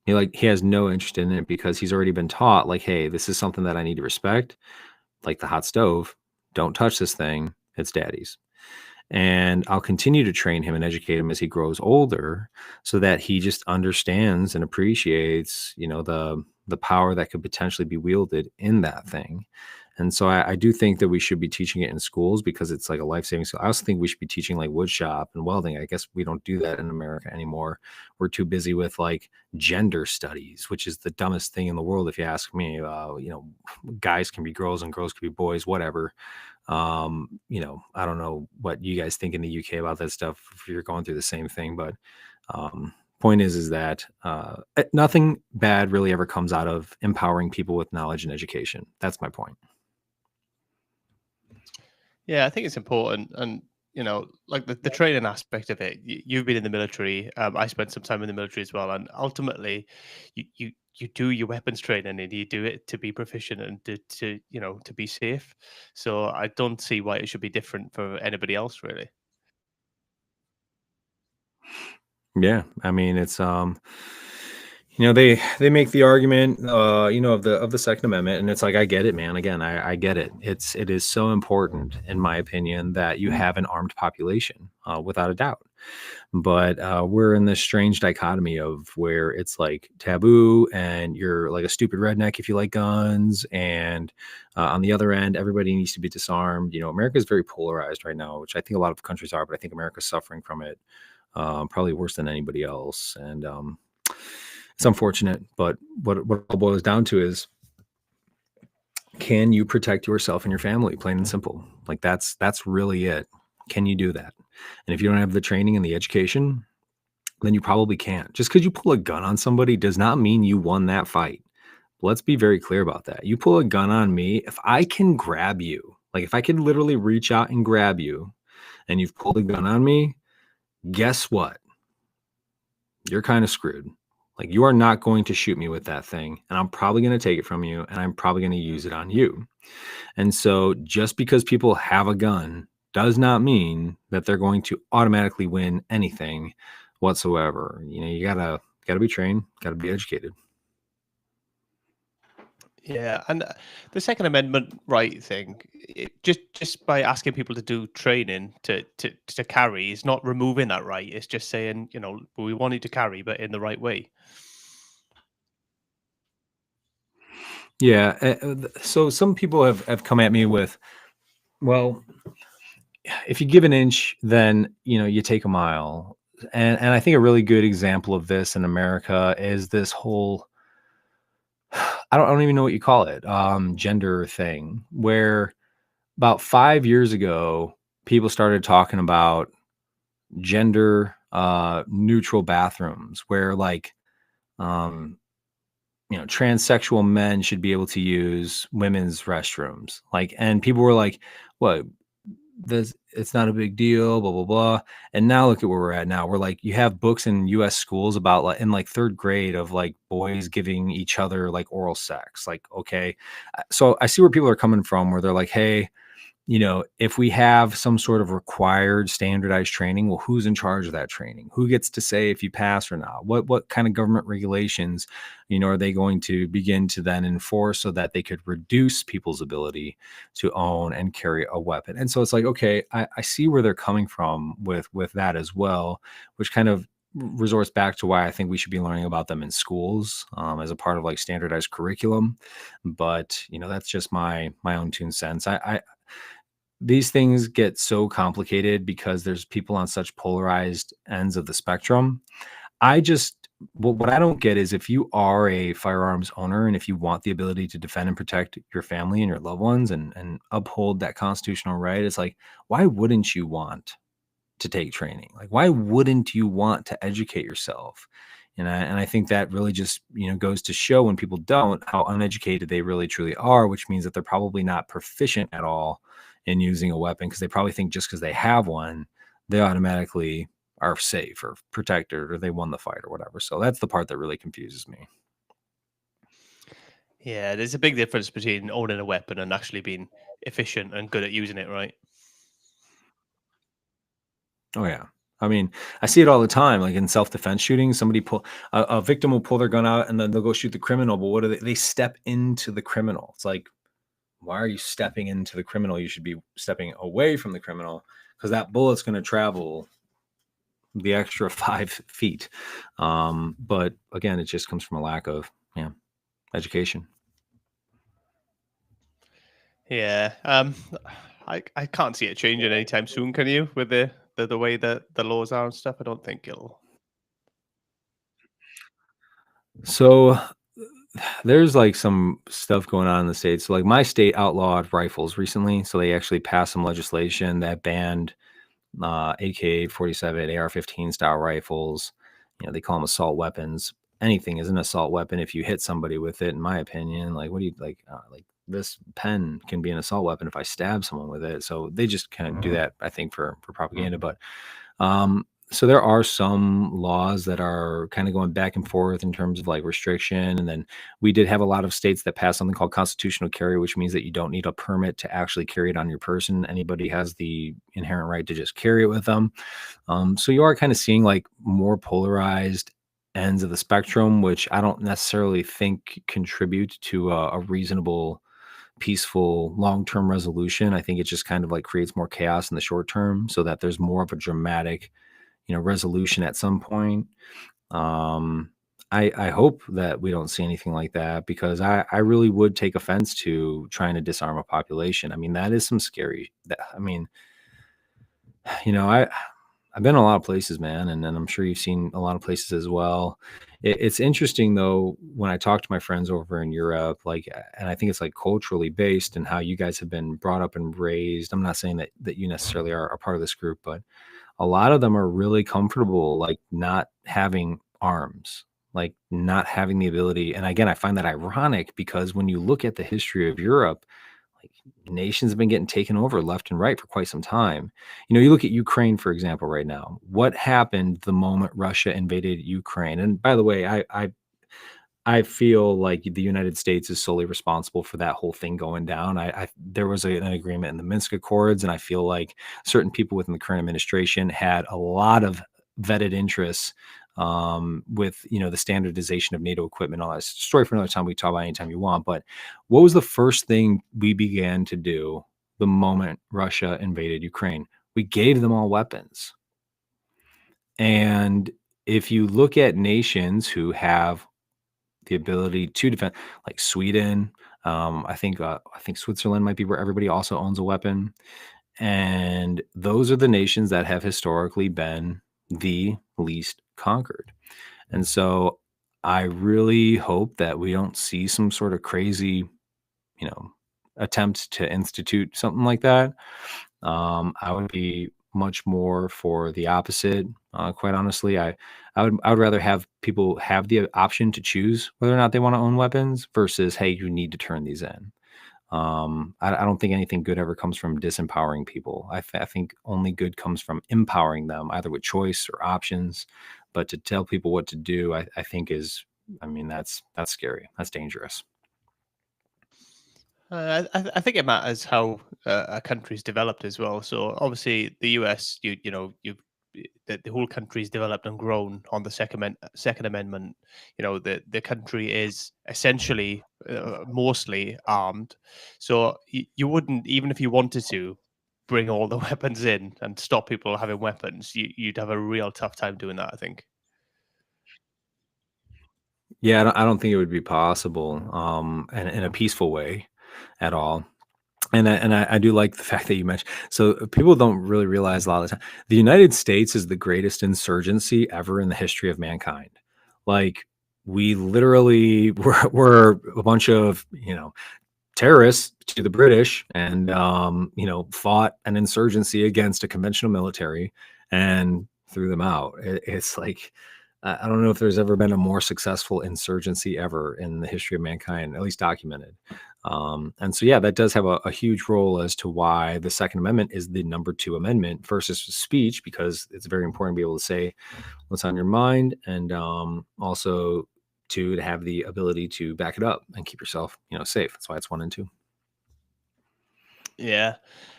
[SPEAKER 2] He has no interest in it, because he's already been taught, like, hey, this is something that I need to respect. Like the hot stove, don't touch this thing. It's daddy's. And I'll continue to train him and educate him as he grows older, so that he just understands and appreciates, the power that could potentially be wielded in that thing. And so I do think that we should be teaching it in schools, because it's like a life-saving skill. I also think we should be teaching like wood shop and welding. I guess we don't do that in America anymore. We're too busy with like gender studies, which is the dumbest thing in the world, if you ask me. Guys can be girls and girls can be boys, whatever. I don't know what you guys think in the UK about that stuff, if you're going through the same thing, but point is that nothing bad really ever comes out of empowering people with knowledge and education. That's my point.
[SPEAKER 1] Yeah, I think it's important, and like the training aspect of it. You've been in the military. I spent some time in the military as well, and ultimately, you do your weapons training, and you do it to be proficient and to be safe. So I don't see why it should be different for anybody else, really.
[SPEAKER 2] Yeah, I mean it's they make the argument of the Second Amendment, and it's like I get it, man. Again, I get it. It is so important, in my opinion, that you have an armed population, without a doubt. But we're in this strange dichotomy of where it's like taboo, and you're like a stupid redneck if you like guns, and on the other end, everybody needs to be disarmed. America is very polarized right now, which I think a lot of countries are, but I think America's suffering from it probably worse than anybody else. And it's unfortunate, but what it all boils down to is, can you protect yourself and your family? Plain and simple. Like that's really it. Can you do that? And if you don't have the training and the education, then you probably can't. Just because you pull a gun on somebody does not mean you won that fight. Let's be very clear about that. You pull a gun on me, if I can grab you, like if I can literally reach out and grab you, and you've pulled a gun on me, guess what? You're kind of screwed. Like, you are not going to shoot me with that thing, and I'm probably going to take it from you, and I'm probably going to use it on you. And so just because people have a gun does not mean that they're going to automatically win anything whatsoever. You gotta be trained, gotta be educated.
[SPEAKER 1] Yeah, and the Second Amendment right thing, just by asking people to do training to carry is not removing that right. It's just saying, we want you to carry, but in the right way.
[SPEAKER 2] Yeah. So some people have come at me with, well, if you give an inch, then you take a mile. And I think a really good example of this in America is this whole I don't even know what you call it, gender thing, where about 5 years ago, people started talking about gender neutral bathrooms where like um transsexual men should be able to use women's restrooms. Like, and people were like, what, this, it's not a big deal, blah blah blah. And now look at where we're at now. We're like, you have books in US schools about like in like third grade of like boys giving each other like oral sex. Like, okay. So I see where people are coming from, where they're like, hey, if we have some sort of required standardized training, well, who's in charge of that training? Who gets to say if you pass or not? What kind of government regulations, are they going to begin to then enforce so that they could reduce people's ability to own and carry a weapon? And so it's like, okay, I see where they're coming from with that as well, which kind of resorts back to why I think we should be learning about them in schools, as a part of like standardized curriculum. But that's just my own 2 cents. These things get so complicated because there's people on such polarized ends of the spectrum. I just what I don't get is, if you are a firearms owner and if you want the ability to defend and protect your family and your loved ones, and uphold that constitutional right, it's like, why wouldn't you want to take training? Like, why wouldn't you want to educate yourself? And I think that really just goes to show, when people don't, how uneducated they really truly are, which means that they're probably not proficient at all in using a weapon, because they probably think just because they have one, they automatically are safe or protected, or they won the fight or whatever. So that's the part that really confuses me.
[SPEAKER 1] Yeah, there's a big difference between owning a weapon and actually being efficient and good at using it, right?
[SPEAKER 2] Oh yeah. I mean, I see it all the time. Like in self-defense shooting, somebody pull a victim will pull their gun out and then they'll go shoot the criminal. But what do they step into the criminal? It's like, why are you stepping into the criminal? You should be stepping away from the criminal, because that bullet's going to travel the extra 5 feet. But again, it just comes from a lack of education.
[SPEAKER 1] Yeah. I can't see it changing anytime soon, can you? With the way that the laws are and stuff, I don't think it'll.
[SPEAKER 2] So there's like some stuff going on in the states. So like my state outlawed rifles recently, so they actually passed some legislation that banned AK-47, AR-15 style rifles. They call them assault weapons. Anything is an assault weapon if you hit somebody with it, in my opinion. Like, what do you like? Like this pen can be an assault weapon if I stab someone with it. So they just kind of do that, I think, for propaganda. But so there are some laws that are kind of going back and forth in terms of like restriction. And then we did have a lot of states that passed something called constitutional carry, which means that you don't need a permit to actually carry it on your person. Anybody has the inherent right to just carry it with them. So you are kind of seeing like more polarized ends of the spectrum, which I don't necessarily think contribute to a reasonable, peaceful, long-term resolution. I think it just kind of like creates more chaos in the short term, so that there's more of a dramatic, resolution at some point. Um, I hope that we don't see anything like that, because I really would take offense to trying to disarm a population. I mean, that is some scary. I mean, I've been a lot of places, man, and I'm sure you've seen a lot of places as well. It's interesting though when I talk to my friends over in Europe, like, and I think it's like culturally based and how you guys have been brought up and raised. I'm not saying that you necessarily are a part of this group, but a lot of them are really comfortable, like, not having arms, like, not having the ability. And again, I find that ironic, because when you look at the history of Europe, like, nations have been getting taken over left and right for quite some time. You look at Ukraine, for example, right now. What happened the moment Russia invaded Ukraine? And by the way, I feel like the United States is solely responsible for that whole thing going down. There was an agreement in the Minsk Accords, and I feel like certain people within the current administration had a lot of vetted interests, with the standardization of NATO equipment. All that story for another time. We can talk about anytime you want. But what was the first thing we began to do the moment Russia invaded Ukraine? We gave them all weapons. And if you look at nations who have the ability to defend, like Sweden. I think Switzerland might be where everybody also owns a weapon, and those are the nations that have historically been the least conquered. And so, I really hope that we don't see some sort of crazy, you know, attempt to institute something like that. I would be much more for the opposite. Quite honestly, I would rather have people have the option to choose whether or not they want to own weapons, versus, hey, you need to turn these in. I don't think anything good ever comes from disempowering people. I think only good comes from empowering them, either with choice or options. But to tell people what to do, I think I mean, that's scary. That's dangerous.
[SPEAKER 1] I think it matters how a country's developed as well. So obviously, the US, the whole country's developed and grown on the Second Amendment. The country is essentially mostly armed, so you wouldn't, even if you wanted to, bring all the weapons in and stop people having weapons. You'd have a real tough time doing that, I think.
[SPEAKER 2] Yeah, I don't think it would be possible, in a peaceful way at all. And I do like the fact that you mentioned. So people don't really realize a lot of the time the United States is the greatest insurgency ever in the history of mankind. Like, we literally were a bunch of terrorists to the British, and fought an insurgency against a conventional military and threw them out. It's like, I don't know if there's ever been a more successful insurgency ever in the history of mankind, at least documented. And so, yeah, that does have a huge role as to why the Second Amendment is the number two amendment versus speech, because it's very important to be able to say what's on your mind, and also to have the ability to back it up and keep yourself safe. That's why it's one and two.
[SPEAKER 1] Yeah.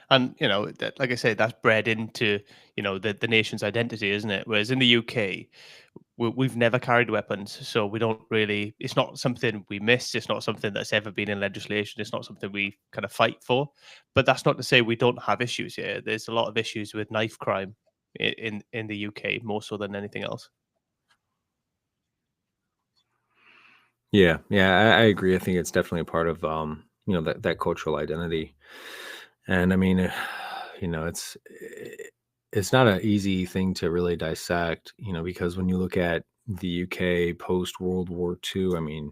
[SPEAKER 1] And like I say, that's bred into the nation's identity, isn't it? Whereas in the UK, we've never carried weapons, so we don't really. It's not something we miss. It's not something that's ever been in legislation. It's not something we kind of fight for. But that's not to say we don't have issues here. There's a lot of issues with knife crime in the UK, more so than anything else.
[SPEAKER 2] Yeah, yeah, I agree. I think it's definitely a part of that cultural identity. And I mean, it's not an easy thing to really dissect, because when you look at the UK post World War II, I mean,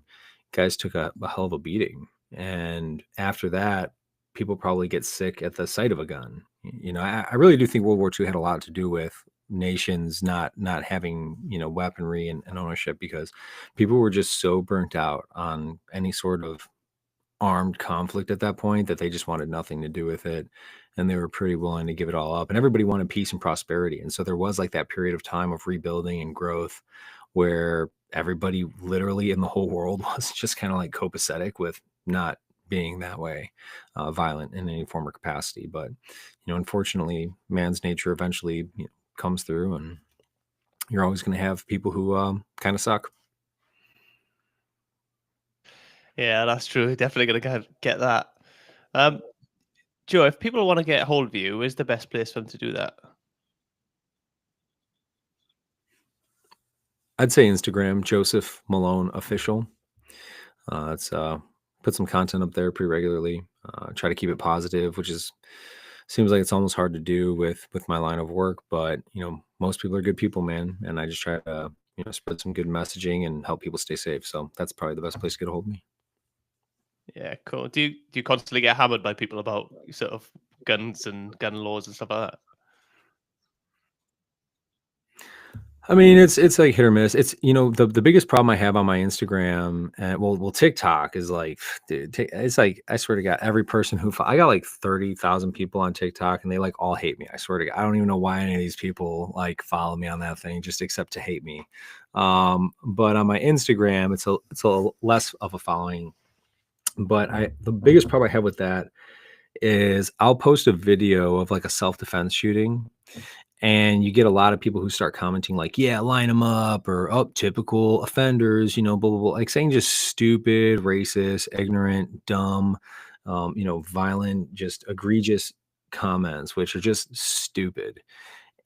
[SPEAKER 2] guys took a hell of a beating. And after that, people probably get sick at the sight of a gun. I really do think World War II had a lot to do with nations not having weaponry and ownership, because people were just so burnt out on any sort of armed conflict at that point that they just wanted nothing to do with it, and they were pretty willing to give it all up, and everybody wanted peace and prosperity. And so there was like that period of time of rebuilding and growth where everybody literally in the whole world was just kind of like copacetic with not being that way, violent in any form or capacity. But unfortunately, man's nature eventually comes through, and you're always going to have people who kind of suck.
[SPEAKER 1] Yeah, that's true. Definitely gonna get that. Um, Joe, if people want to get hold of you, is the best place for them to do that?
[SPEAKER 2] I'd say Instagram, Joseph Malone Official. It's put some content up there pretty regularly. Try to keep it positive, which is seems like it's almost hard to do with my line of work. But most people are good people, man, and I just try to spread some good messaging and help people stay safe. So that's probably the best place to get a hold of me.
[SPEAKER 1] Yeah, cool. Do you constantly get hammered by people about sort of guns and gun laws and stuff like that?
[SPEAKER 2] I mean, it's like hit or miss. It's the biggest problem I have on my Instagram and well TikTok is like, dude, it's like I swear to God, every person I got like 30,000 people on TikTok, and they like all hate me. I swear to God, I don't even know why any of these people like follow me on that thing, just except to hate me. But on my Instagram, it's a less of a following. But the biggest problem I have with that is I'll post a video of like a self defense shooting, and you get a lot of people who start commenting like, yeah, line them up, or oh, typical offenders, blah blah blah, like saying just stupid, racist, ignorant, dumb, violent, just egregious comments, which are just stupid.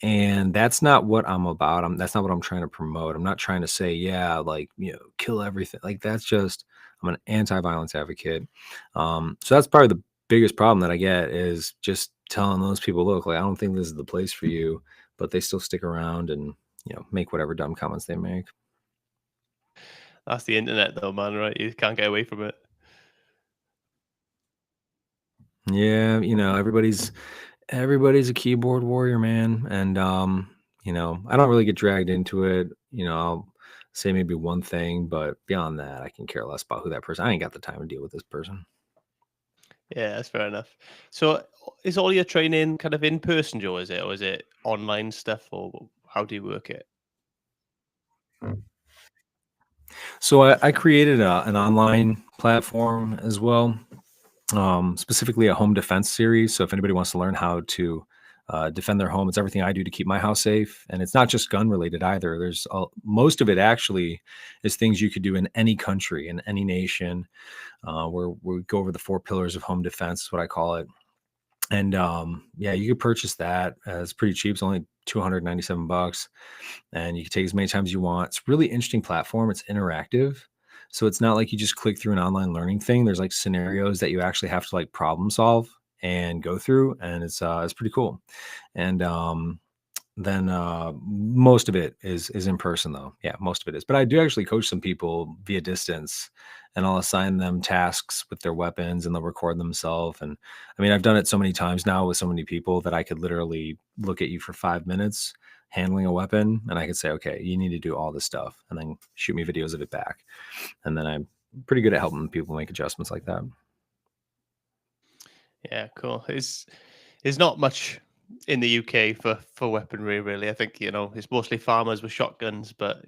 [SPEAKER 2] And that's not what I'm about. That's not what I'm trying to promote. I'm not trying to say, yeah, like, kill everything. Like, that's just, I'm an anti-violence advocate. So that's probably the biggest problem that I get, is just telling those people, look, like, I don't think this is the place for you, but they still stick around and, make whatever dumb comments they make.
[SPEAKER 1] That's the internet, though, man. Right? You can't get away from it.
[SPEAKER 2] Yeah. Everybody's a keyboard warrior, man. And, I don't really get dragged into it. I'll say maybe one thing, but beyond that, I can care less about who that person. I ain't got the time to deal with this person.
[SPEAKER 1] Yeah, that's fair enough. So, is all your training kind of in person, Joe? Is it, or is it online stuff, or how do you work it?
[SPEAKER 2] So I created an online platform as well, specifically a home defense series. So if anybody wants to learn how to defend their home, it's everything I do to keep my house safe, and it's not just gun related either. Most of it actually is things you could do in any country, in any nation, where we go over the 4 pillars of home defense, is what I call it. And yeah, you could purchase that. It's pretty cheap. It's only $297, and you can take as many times as you want. It's a really interesting platform. It's interactive. So it's not like you just click through an online learning thing. There's like scenarios that you actually have to like problem solve and go through. And it's pretty cool. And then most of it is in person though. Yeah, most of it is. But I do actually coach some people via distance, and I'll assign them tasks with their weapons, and they'll record themselves. And I mean, I've done it so many times now with so many people that I could literally look at you for 5 minutes handling a weapon, and I could say, okay, you need to do all this stuff, and then shoot me videos of it back. And then I'm pretty good at helping people make adjustments like that.
[SPEAKER 1] Yeah, cool. It's not much in the UK for weaponry, really. I think it's mostly farmers with shotguns, but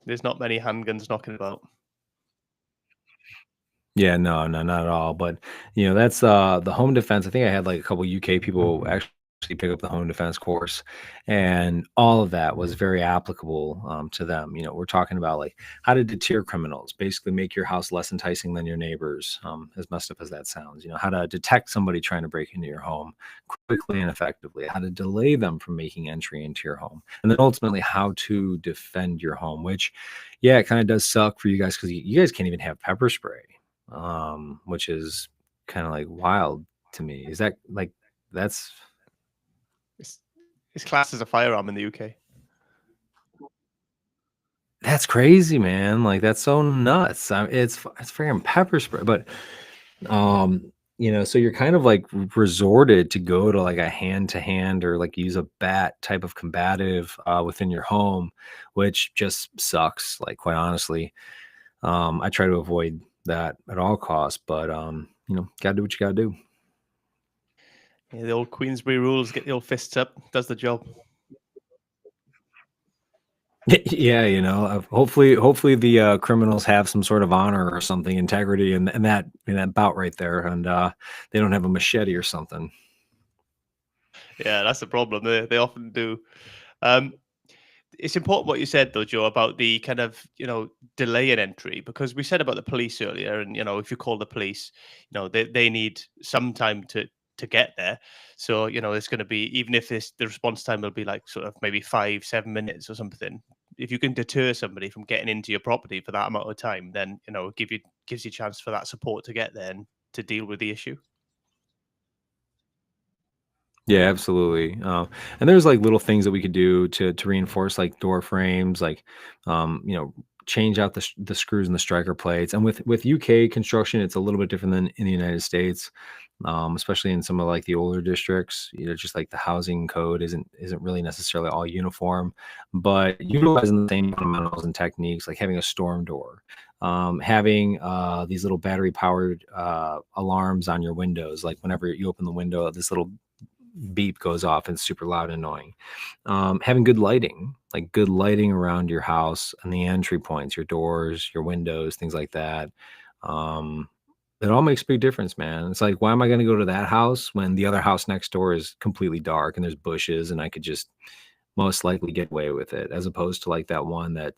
[SPEAKER 1] there's not many handguns knocking about.
[SPEAKER 2] Yeah, no, no, not at all. But that's the home defense. I think I had like a couple UK people actually pick up the home defense course, and all of that was very applicable to them. We're talking about like how to deter criminals, basically make your house less enticing than your neighbors. As messed up as that sounds, how to detect somebody trying to break into your home quickly and effectively, how to delay them from making entry into your home, and then ultimately how to defend your home. Which, yeah, it kind of does suck for you guys, because you guys can't even have pepper spray, which is kind of like wild to me. Is that like that's
[SPEAKER 1] It's, it's classed as a firearm in the UK.
[SPEAKER 2] That's crazy, man. Like that's so nuts. It's freaking pepper spray, but so you're kind of like resorted to go to like a hand to hand or like use a bat type of combative within your home, which just sucks. Like quite honestly, I try to avoid that at all costs, but gotta do what you gotta do.
[SPEAKER 1] Yeah, the old Queensbury rules, get the old fists up, does the job.
[SPEAKER 2] Yeah, hopefully the criminals have some sort of honor or something, integrity, and that in that bout right there, and they don't have a machete or something.
[SPEAKER 1] Yeah, that's the problem. They often do. Um, it's important what you said though, Joe, about the kind of delay in entry, because we said about the police earlier, and if you call the police, they need some time to get there. So it's going to be, even if the response time will be like sort of maybe 5-7 minutes or something. If you can deter somebody from getting into your property for that amount of time, then gives you a chance for that support to get there and to deal with the issue.
[SPEAKER 2] Yeah, absolutely. And there's like little things that we could do to reinforce like door frames, like change out the screws and the striker plates. And with UK construction, it's a little bit different than in the United States, especially in some of like the older districts. Just like the housing code isn't really necessarily all uniform, but utilizing the same fundamentals and techniques, like having a storm door. Having these little battery powered alarms on your windows, like whenever you open the window, this little beep goes off and it's super loud and annoying. Having good lighting, like good lighting around your house and the entry points, your doors, your windows, things like that. Um, it all makes a big difference, man. It's like, why am I going to go to that house when the other house next door is completely dark and there's bushes and I could just most likely get away with it, as opposed to like that one that,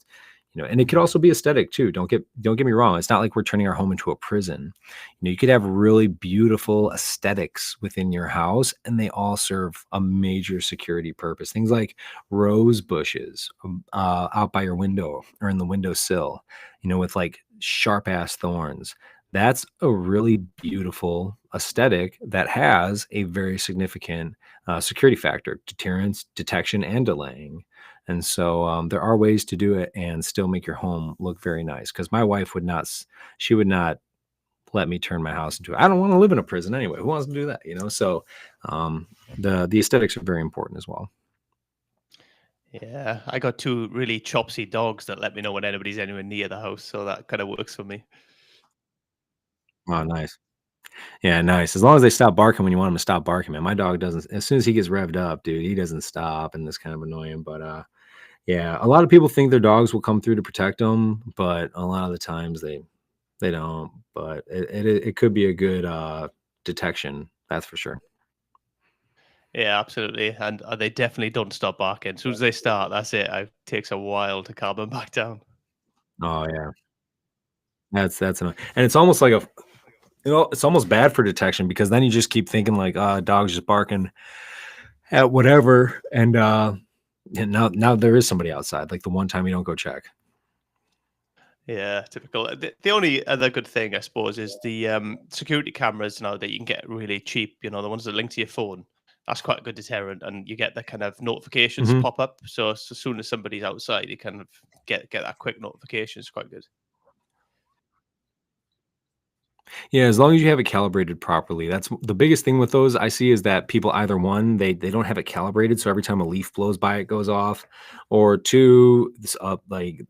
[SPEAKER 2] and it could also be aesthetic too. Don't get me wrong. It's not like we're turning our home into a prison. You could have really beautiful aesthetics within your house and they all serve a major security purpose. Things like rose bushes out by your window or in the windowsill, with like sharp ass thorns. That's a really beautiful aesthetic that has a very significant security factor, deterrence, detection, and delaying. And so there are ways to do it and still make your home look very nice. Because my wife would not, she would not let me turn my house into. I don't want to live in a prison anyway. Who wants to do that? So um, the aesthetics are very important as well.
[SPEAKER 1] Yeah, I got two really chopsy dogs that let me know when anybody's anywhere near the house, so that kind of works for me.
[SPEAKER 2] Oh, nice. Yeah, nice. As long as they stop barking when you want them to stop barking, man. My dog doesn't. As soon as he gets revved up, dude, he doesn't stop, and it's kind of annoying. But yeah, a lot of people think their dogs will come through to protect them, but a lot of the times they don't. But it could be a good detection. That's for sure.
[SPEAKER 1] Yeah, absolutely, and they definitely don't stop barking. As soon as they start, that's it. It takes a while to calm them back down.
[SPEAKER 2] Oh yeah, that's annoying. And it's almost like it's almost bad for detection because then you just keep thinking like, dog's just barking at whatever, and now there is somebody outside. Like the one time you don't go check.
[SPEAKER 1] Yeah, typical. The only other good thing, I suppose, is the security cameras now that you can get really cheap. The ones that link to your phone. That's quite a good deterrent, and you get the kind of notifications
[SPEAKER 2] Mhm.
[SPEAKER 1] pop up. So as soon as somebody's outside, you kind of get that quick notification. It's quite good.
[SPEAKER 2] Yeah, as long as you have it calibrated properly. That's the biggest thing with those I see is that people either one, they don't have it calibrated, so every time a leaf blows by, it goes off, or two, like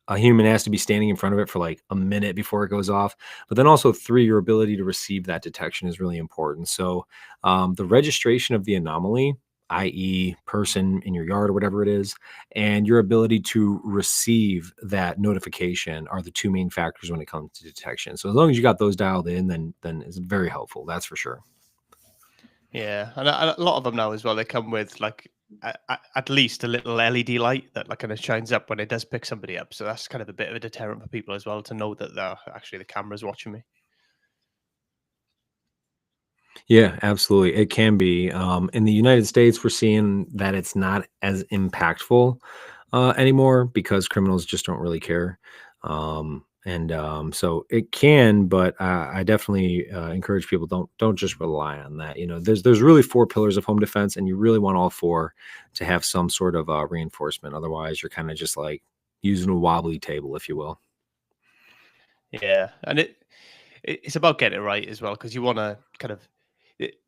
[SPEAKER 2] a human has to be standing in front of it for like a minute before it goes off. But then also three, your ability to receive that detection is really important. So the registration of the anomaly, i.e., person in your yard or whatever it is, and your ability to receive that notification are the two main factors when it comes to detection. So as long as you got those dialed in, then it's very helpful. That's for sure.
[SPEAKER 1] Yeah, and a lot of them now as well. They come with like at least a little LED light that like kind of shines up when it does pick somebody up. So that's kind of a bit of a deterrent for people as well to know that they're actually the camera's watching me.
[SPEAKER 2] Yeah, absolutely. It can be. In the United States, we're seeing that it's not as impactful anymore because criminals just don't really care. And so it can, but I definitely encourage people don't just rely on that. There's really four pillars of home defense, and you really want all four to have some sort of reinforcement. Otherwise, you're kind of just like using a wobbly table, if you will.
[SPEAKER 1] Yeah, and it's about getting it right as well, because you want to kind of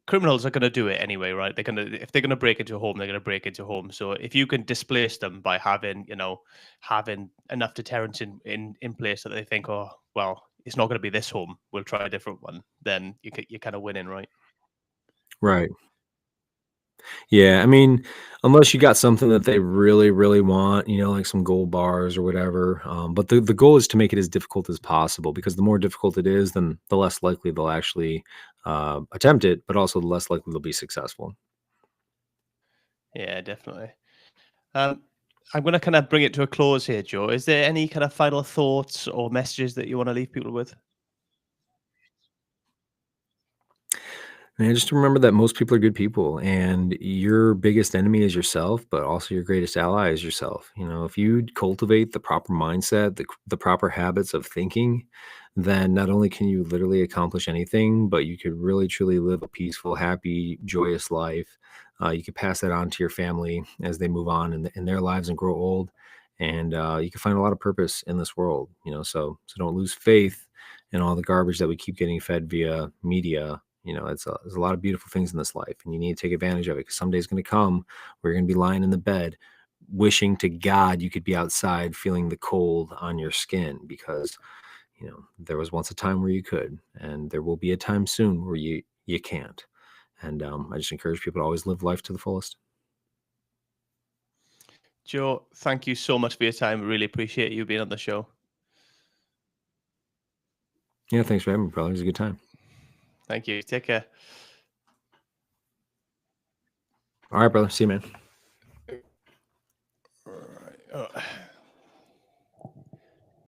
[SPEAKER 1] criminals are going to do it anyway, right? They're going to, if they're going to break into a home, they're going to break into a home. So if you can displace them by having, having enough deterrence in place that they think, oh well, it's not going to be this home, we'll try a different one, then you're kind of winning, right?
[SPEAKER 2] Right. Yeah, I mean, unless you got something that they really, really want, like some gold bars or whatever. But the goal is to make it as difficult as possible, because the more difficult it is, then the less likely they'll actually attempt it, but also the less likely they'll be successful.
[SPEAKER 1] Yeah, definitely. Um, I'm going to kind of bring it to a close here, Joe. Is there any kind of final thoughts or messages that you want to leave people with?
[SPEAKER 2] Man, just remember that most people are good people, and your biggest enemy is yourself, but also your greatest ally is yourself. If you cultivate the proper mindset, the proper habits of thinking, then not only can you literally accomplish anything, but you could really truly live a peaceful, happy, joyous life. You could pass that on to your family as they move on in their lives and grow old, and you can find a lot of purpose in this world. So don't lose faith in all the garbage that we keep getting fed via media. There's a lot of beautiful things in this life, and you need to take advantage of it, because someday is going to come where you're going to be lying in the bed wishing to God you could be outside feeling the cold on your skin, because there was once a time where you could, and there will be a time soon where you can't. And I just encourage people to always live life to the fullest.
[SPEAKER 1] Joe, thank you so much for your time. Really appreciate you being on the show.
[SPEAKER 2] Yeah, thanks for having me, brother. It was a good time.
[SPEAKER 1] Thank you. Take care.
[SPEAKER 2] All right, brother. See you, man.
[SPEAKER 1] All right. Oh.